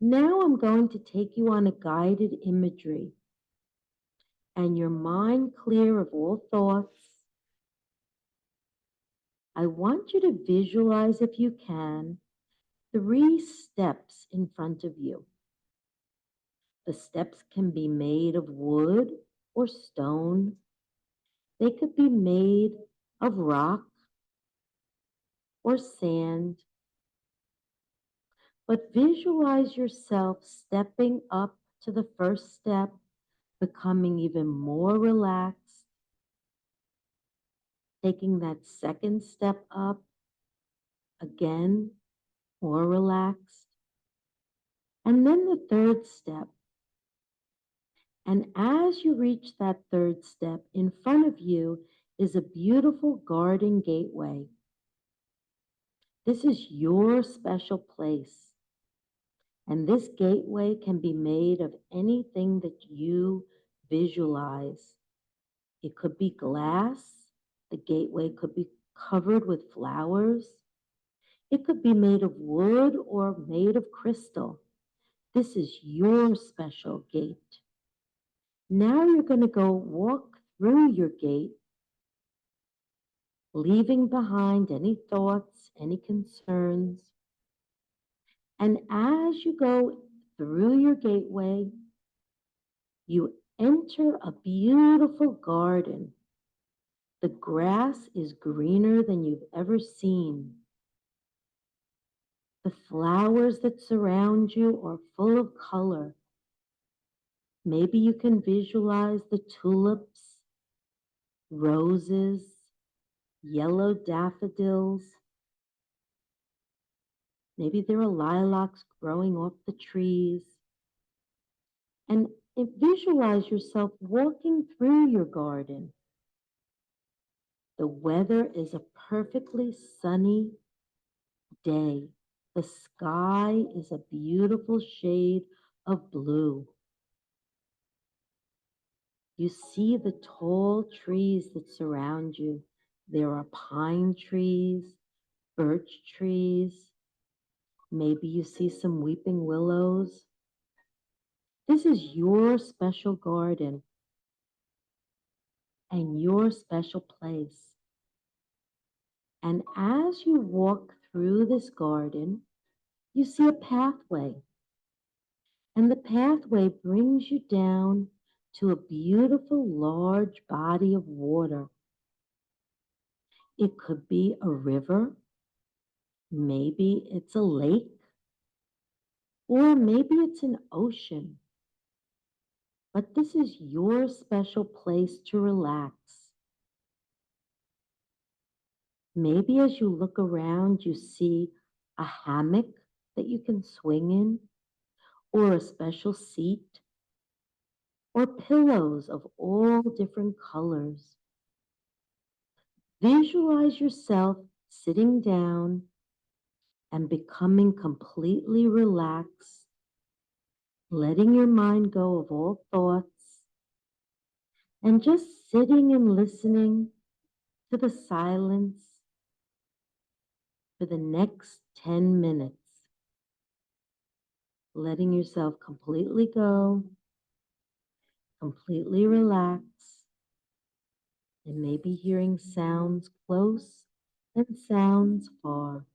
Now I'm going to take you on a guided imagery, and your mind clear of all thoughts. I want you to visualize, if you can, 3 steps in front of you. The steps can be made of wood or stone. They could be made of rock or sand. But visualize yourself stepping up to the first step, becoming even more relaxed, taking that second step up, again, more relaxed, and then the third step. And as you reach that third step, in front of you is a beautiful garden gateway. This is your special place. And this gateway can be made of anything that you visualize. It could be glass. The gateway could be covered with flowers. It could be made of wood or made of crystal. This is your special gate. Now you're going to go walk through your gate, leaving behind any thoughts, any concerns. And as you go through your gateway, you enter a beautiful garden. The grass is greener than you've ever seen. The flowers that surround you are full of color. Maybe you can visualize the tulips, roses, yellow daffodils. Maybe there are lilacs growing off the trees. And visualize yourself walking through your garden. The weather is a perfectly sunny day. The sky is a beautiful shade of blue. You see the tall trees that surround you. There are pine trees, birch trees. Maybe you see some weeping willows. This is your special garden and your special place. And as you walk through this garden, you see a pathway. And the pathway brings you down to a beautiful large body of water. It could be a river, maybe it's a lake, or maybe it's an ocean. But this is your special place to relax. Maybe as you look around, you see a hammock that you can swing in, or a special seat, or pillows of all different colors. Visualize yourself sitting down and becoming completely relaxed, letting your mind go of all thoughts, and just sitting and listening to the silence for the next 10 minutes. Letting yourself completely go, completely relax, and maybe hearing sounds close and sounds far.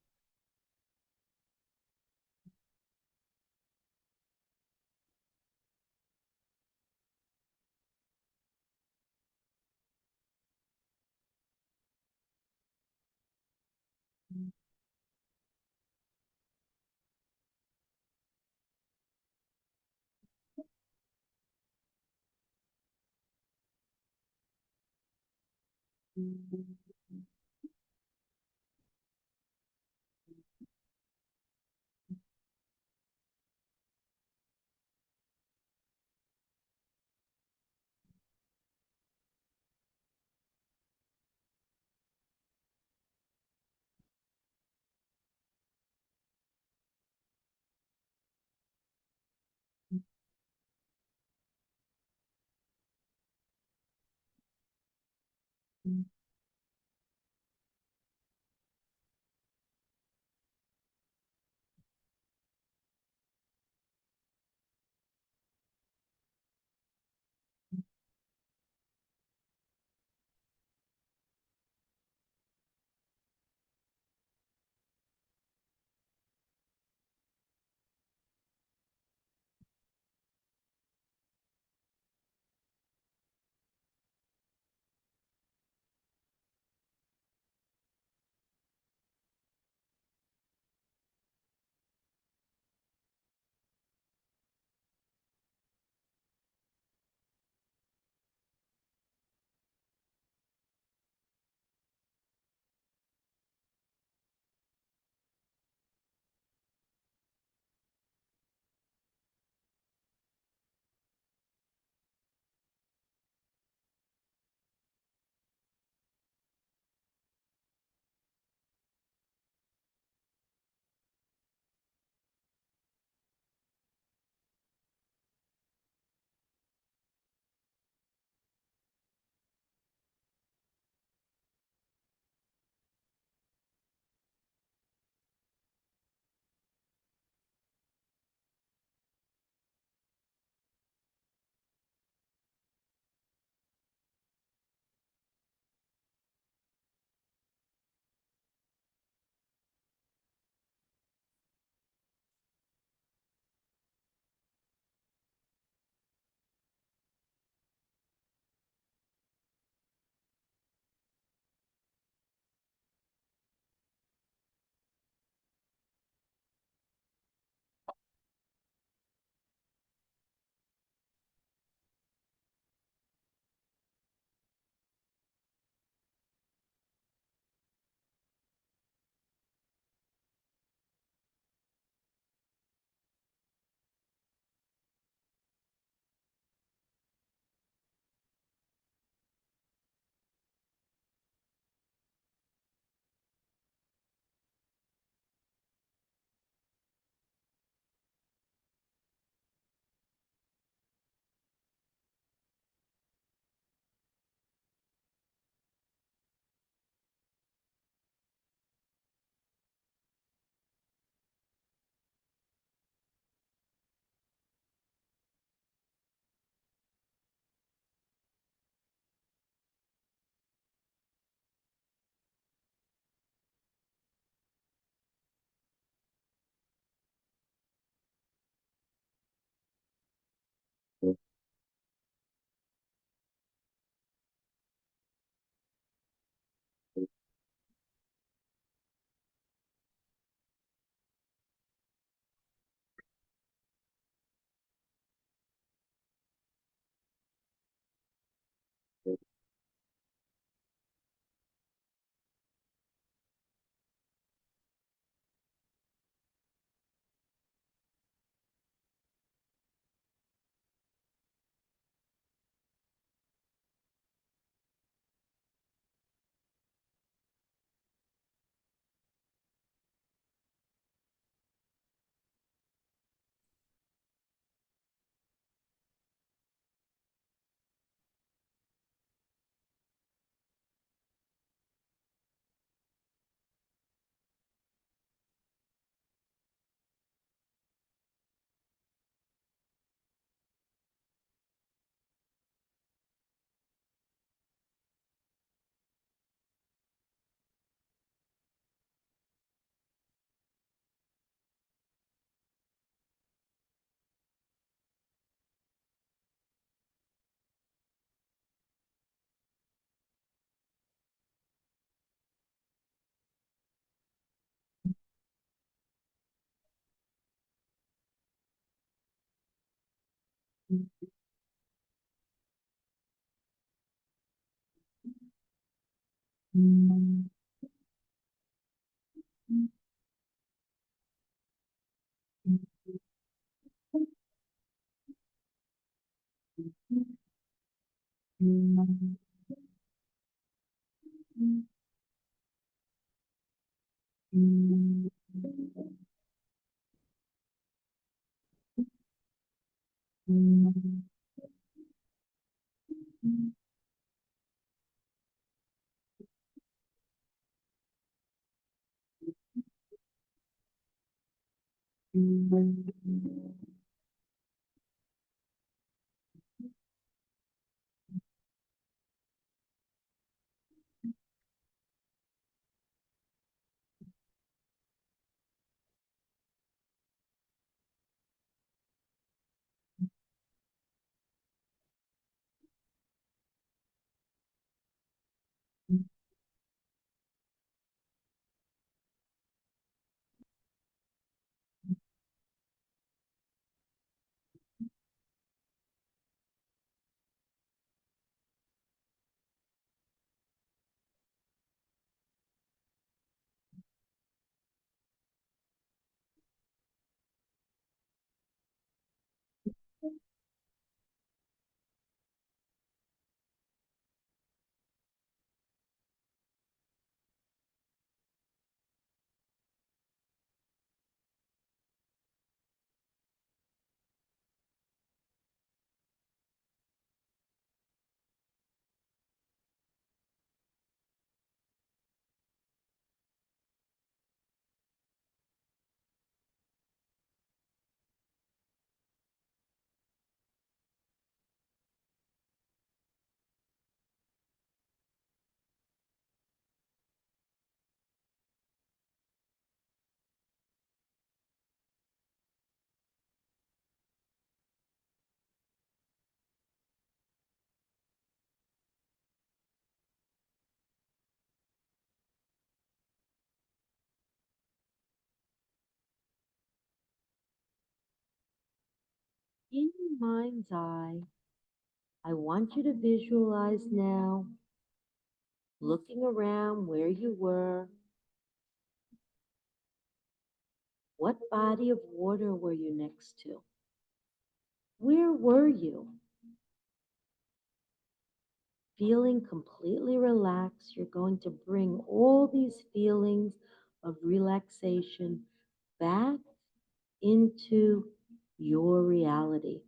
In your mind's eye, I want you to visualize now, looking around where you were. What body of water were you next to? Where were you? Feeling completely relaxed, you're going to bring all these feelings of relaxation back into your reality.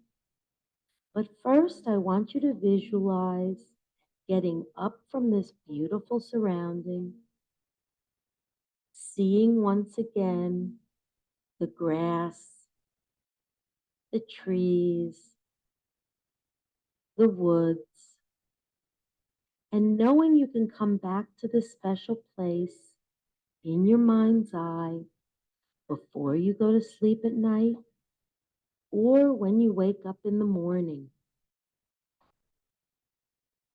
But first, I want you to visualize getting up from this beautiful surrounding, seeing once again the grass, the trees, the woods, and knowing you can come back to this special place in your mind's eye before you go to sleep at night or when you wake up in the morning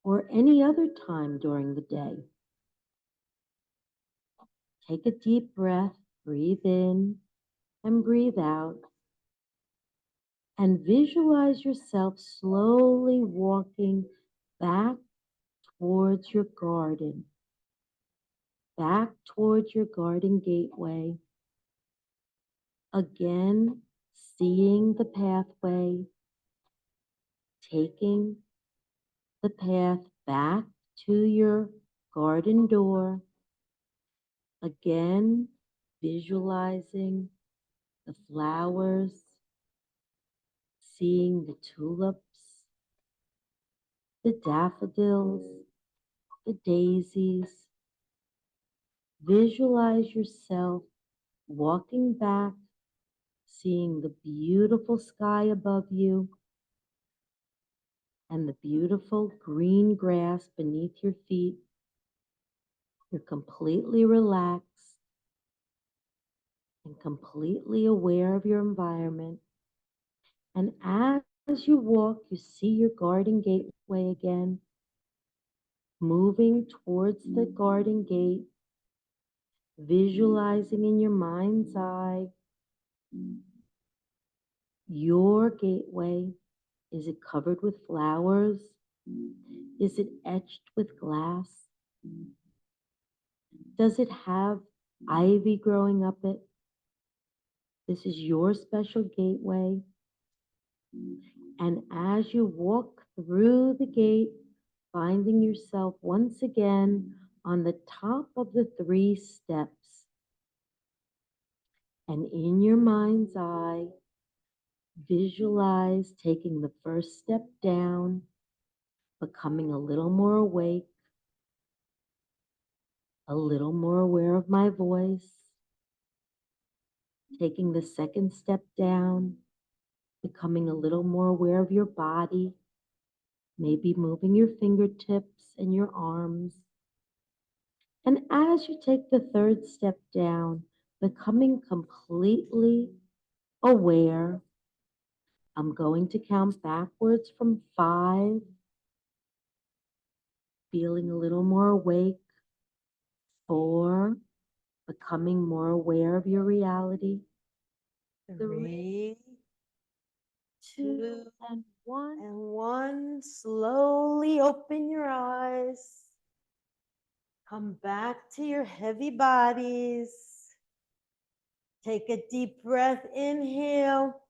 or any other time during the day. Take a deep breath, breathe in and breathe out, and visualize yourself slowly walking back towards your garden, back towards your garden gateway. Again, seeing the pathway, taking the path back to your garden door. Again, visualizing the flowers, seeing the tulips, the daffodils, the daisies. Visualize yourself walking back, seeing the beautiful sky above you and the beautiful green grass beneath your feet. You're completely relaxed and completely aware of your environment. And as you walk, you see your garden gateway again, moving towards the garden gate, visualizing in your mind's eye your gateway. Is it covered with flowers? Is it etched with glass? Does it have ivy growing up it? This is your special gateway. And as you walk through the gate, finding yourself once again on the top of the 3 steps. And in your mind's eye, visualize taking the first step down, becoming a little more awake, a little more aware of my voice, taking the second step down, becoming a little more aware of your body, maybe moving your fingertips and your arms. And as you take the third step down, becoming completely aware, I'm going to count backwards from 5, feeling a little more awake. 4, becoming more aware of your reality. 3, 2, and 1. and 1. Slowly open your eyes. Come back to your heavy bodies. Take a deep breath, inhale.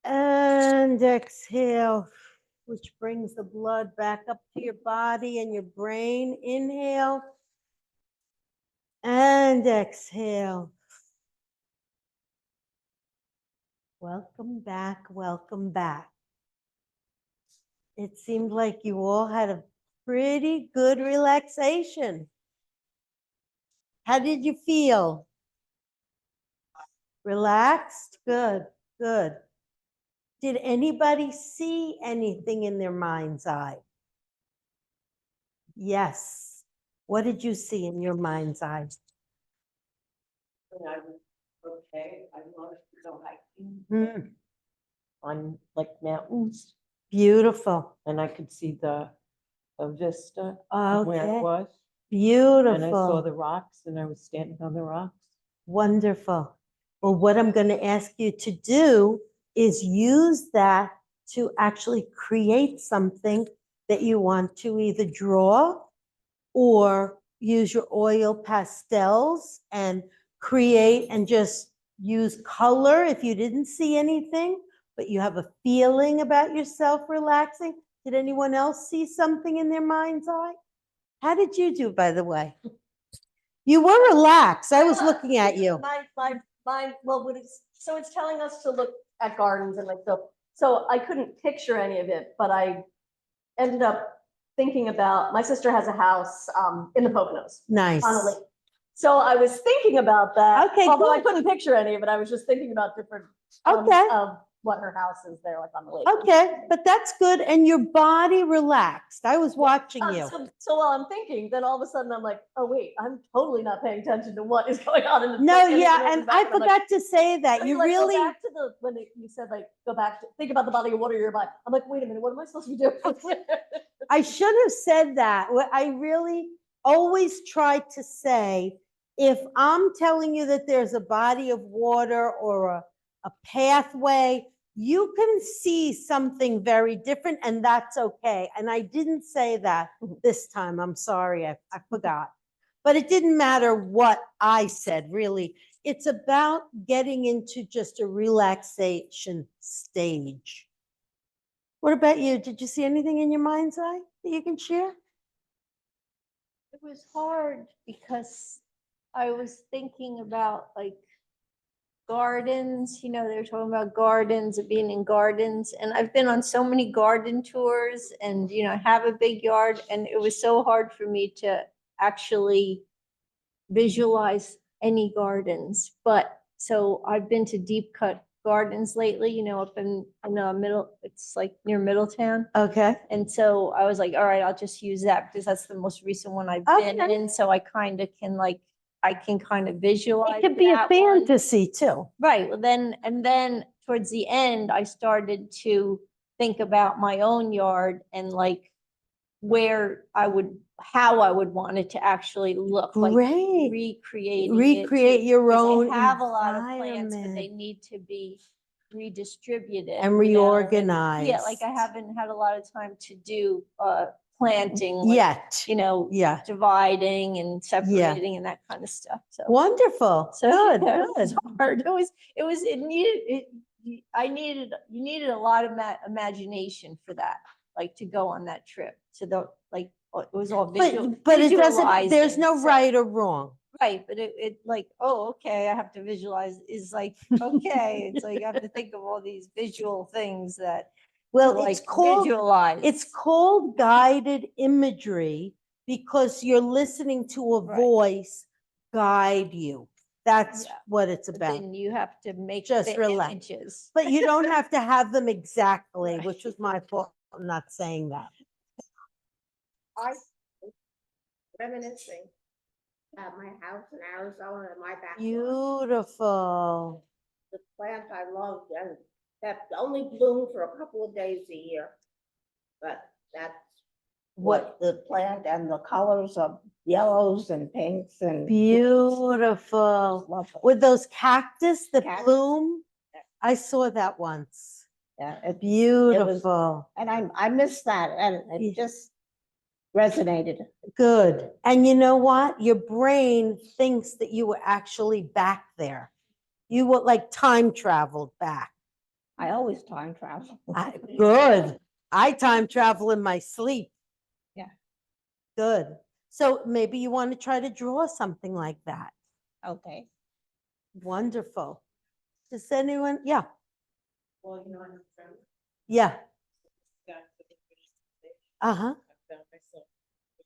And exhale, which brings the blood back up to your body and your brain. Inhale. And exhale. Welcome back, welcome back. It seemed like you all had a pretty good relaxation. How did you feel? Relaxed? Good, good. Did anybody see anything in their mind's eye? Yes. What did you see in your mind's eye? And I was okay. I loved to go hiking Hmm, on like mountains, beautiful. and I could see the vista of where Okay, it was. beautiful. And I saw the rocks, and I was standing on the rocks. Wonderful. Well, what I'm going to ask you to do is use that to actually create something that you want to either draw or use your oil pastels and create and just use color if you didn't see anything, but you have a feeling about yourself relaxing. Did anyone else see something in their mind's eye? How did you do, by the way? You were relaxed. I was looking at you. Well, so it's telling us to look at gardens and like, so I couldn't picture any of it, but I ended up thinking about, my sister has a house in the Poconos Nice. on a lake. So I was thinking about that. Okay, Although I good. couldn't picture any of it, I was just thinking about different Okay. of what her house is there, like on the lake. Okay, but that's good. And your body relaxed. I was watching you. So while I'm thinking, then all of a sudden I'm like, oh wait, I'm totally not paying attention to what is going on in the. No, anything yeah, in the and I background. I'm like, forgot to say that. so You like, go really, back to when you said like, go back to, think about the body of water you're by. I'm like, wait a minute, what am I supposed to be doing? I should have said that. I really always try to say, if I'm telling you that there's a body of water or a pathway, you can see something very different and that's okay. And I didn't say that this time. I'm sorry, I forgot. But it didn't matter what I said, really. It's about getting into just a relaxation stage. What about you? Did you see anything in your mind's eye that you can share? It was hard because I was thinking about like gardens, they were talking about gardens and being in gardens. And I've been on so many garden tours and, I have a big yard, and it was so hard for me to actually visualize any gardens. But so I've been to Deep Cut Gardens lately, up in middle, it's like near Middletown. Okay. And so I was like, all right, I'll just use that because that's the most recent one I've been Okay. in. So I kind of can I can kind of visualize. It could be a that one. fantasy too. Right. Well, then towards the end, I started to think about my own yard and like how I would want it to actually look. Like Great. recreating Recreate your 'cause own I have a lot of plants, but they environment. need to be redistributed And yeah, reorganized. like I haven't had a lot of time to do planting, like, Yet, you know, yeah, dividing and separating and that kind of stuff. So, wonderful, so good, yeah, it was good. hard. You needed a lot of imagination for that, like to go on that trip to the, like, it was all visual. But it doesn't, there's visualizing, no so- right or wrong. Right, but it like, oh, okay, I have to visualize is like, okay, it's like I have to think of all these visual things that Well, to, it's like, called, visualize. it's called guided imagery because you're listening to a Right. voice guide you. That's Yeah. what it's But about. then you have to make Just the relax. images. But you don't have to have them exactly, Right. which was my fault. I'm not saying that. I reminiscing at my house in Arizona in my backyard. Beautiful. The plant I loved and that only bloomed for a couple of days a year. But that's what the plant and the colors of yellows and pinks and. Beautiful. Lovely. With those cactus that Cactus. bloom. I saw that once. Yeah, Beautiful. and I miss that and Yeah. it just resonated. Good. And you know what? Your brain thinks that you were actually back there. You were like time traveled back. I always time travel. Good. I time travel in my sleep. Yeah. Good. So maybe you want to try to draw something like that. Okay. Wonderful. Does anyone? Yeah. Well, you know, I'm a friend. Yeah. Got to the visualization. Uh-huh. I found myself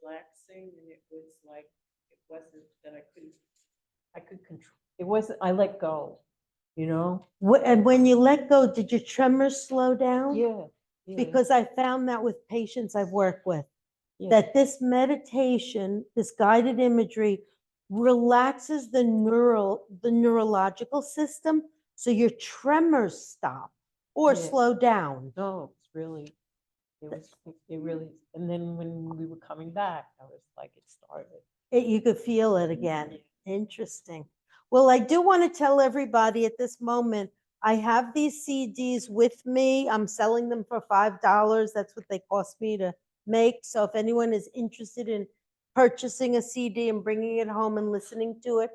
relaxing and it was like, it wasn't that I could control, it wasn't, I let go, you know? And when you let go, did your tremors slow down? Yeah. Because I found that with patients I've worked with, Yeah. that this meditation, this guided imagery relaxes the neurological system. So your tremors stop or Yeah. slow down. No, it's really, it really, and then when we were coming back, I was like, it started. You could feel it again. Interesting. Well, I do want to tell everybody at this moment, I have these CDs with me. I'm selling them for $5. That's what they cost me to make. So if anyone is interested in purchasing a CD and bringing it home and listening to it,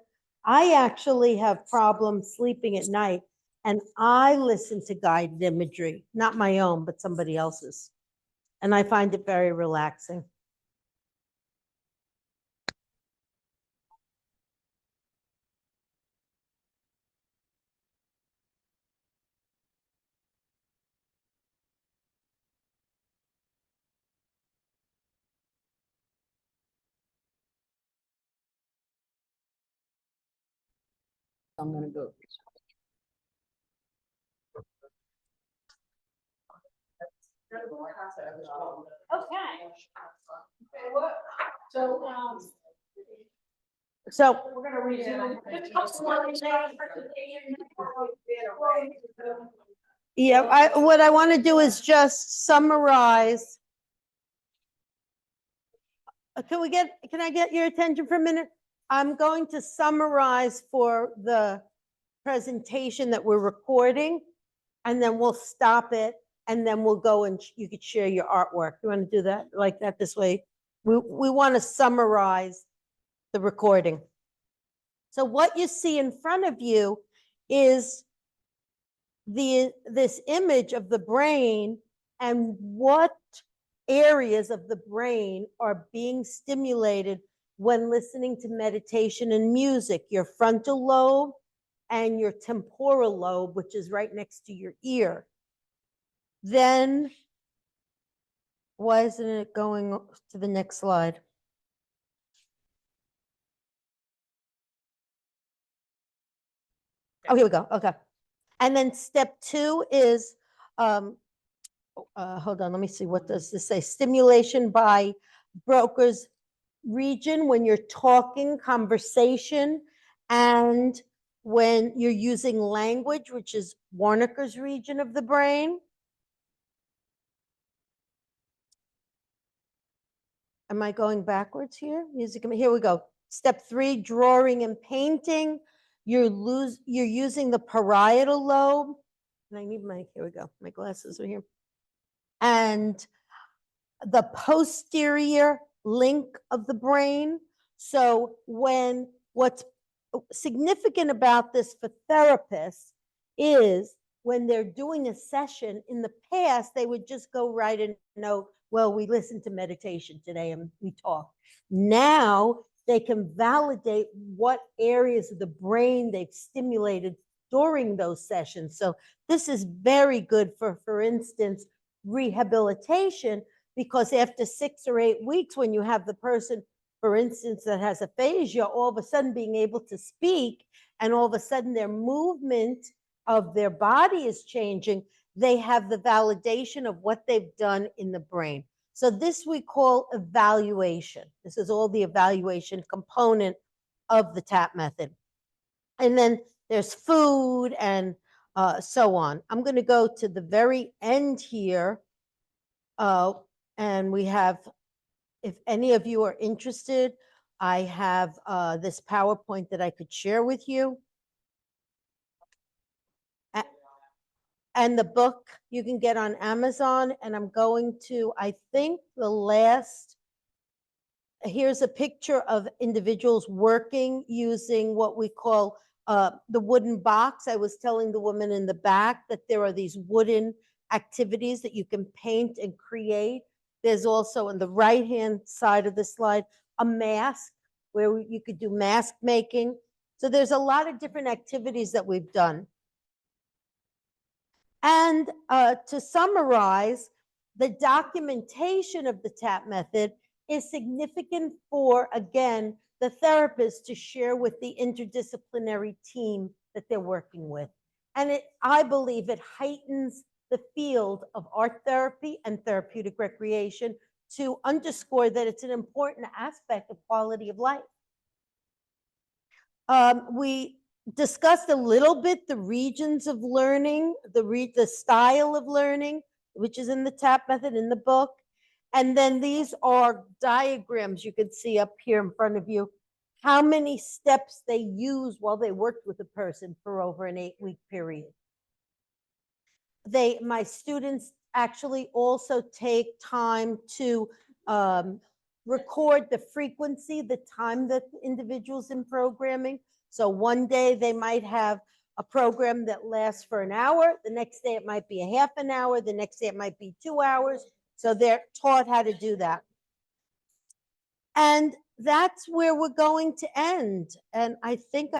I actually have problems sleeping at night and I listen to guided imagery, not my own, but somebody else's. And I find it very relaxing. I'm gonna go. So We're gonna resume. yeah, what I want to do is just summarize. Can I get your attention for a minute? I'm going to summarize for the presentation that we're recording, and then we'll stop it, and then we'll go and you could share your artwork. You want to do that like that this way? We want to summarize the recording. So what you see in front of you is this image of the brain and what areas of the brain are being stimulated when listening to meditation and music, your frontal lobe and your temporal lobe, which is right next to your ear. Then, why isn't it going to the next slide? Oh, here we go. Okay. And then step 2 is, hold on, let me see, what does this say? Stimulation by Broca's region when you're talking, conversation, and when you're using language, which is Warnaker's region of the brain. Am I going backwards here? Music, here we go. Step 3, drawing and painting. You're using the parietal lobe. And I need here we go, my glasses are here. And the posterior link of the brain. So what's significant about this for therapists is when they're doing a session, in the past, they would just go write a note, well, we listened to meditation today and we talked. Now they can validate what areas of the brain they've stimulated during those sessions. So this is very good for instance, rehabilitation, because after 6 or 8 weeks, when you have the person, for instance, that has aphasia, all of a sudden being able to speak, and all of a sudden their movement of their body is changing, they have the validation of what they've done in the brain. So this we call evaluation. This is all the evaluation component of the TAP method. And then there's food and so on. I'm going to go to the very end here. And we have, if any of you are interested, I have this PowerPoint that I could share with you. And the book you can get on Amazon. And I'm going to, I think the last, here's a picture of individuals working using what we call the wooden box. I was telling the woman in the back that there are these wooden activities that you can paint and create. There's also on the right-hand side of the slide, a mask where you could do mask making. So there's a lot of different activities that we've done. And to summarize, the documentation of the TAP method is significant for, again, the therapist to share with the interdisciplinary team that they're working with. And I believe it heightens the field of art therapy and therapeutic recreation to underscore that it's an important aspect of quality of life. We discussed a little bit the regions of learning, the style of learning, which is in the TAP method in the book. And then these are diagrams you can see up here in front of you, how many steps they use while they worked with a person for over an 8-week period. My students actually also take time to record the frequency, the time that the individual's in programming. So one day they might have a program that lasts for an hour. The next day it might be a half an hour. The next day it might be 2 hours. So they're taught how to do that. And that's where we're going to end. And I think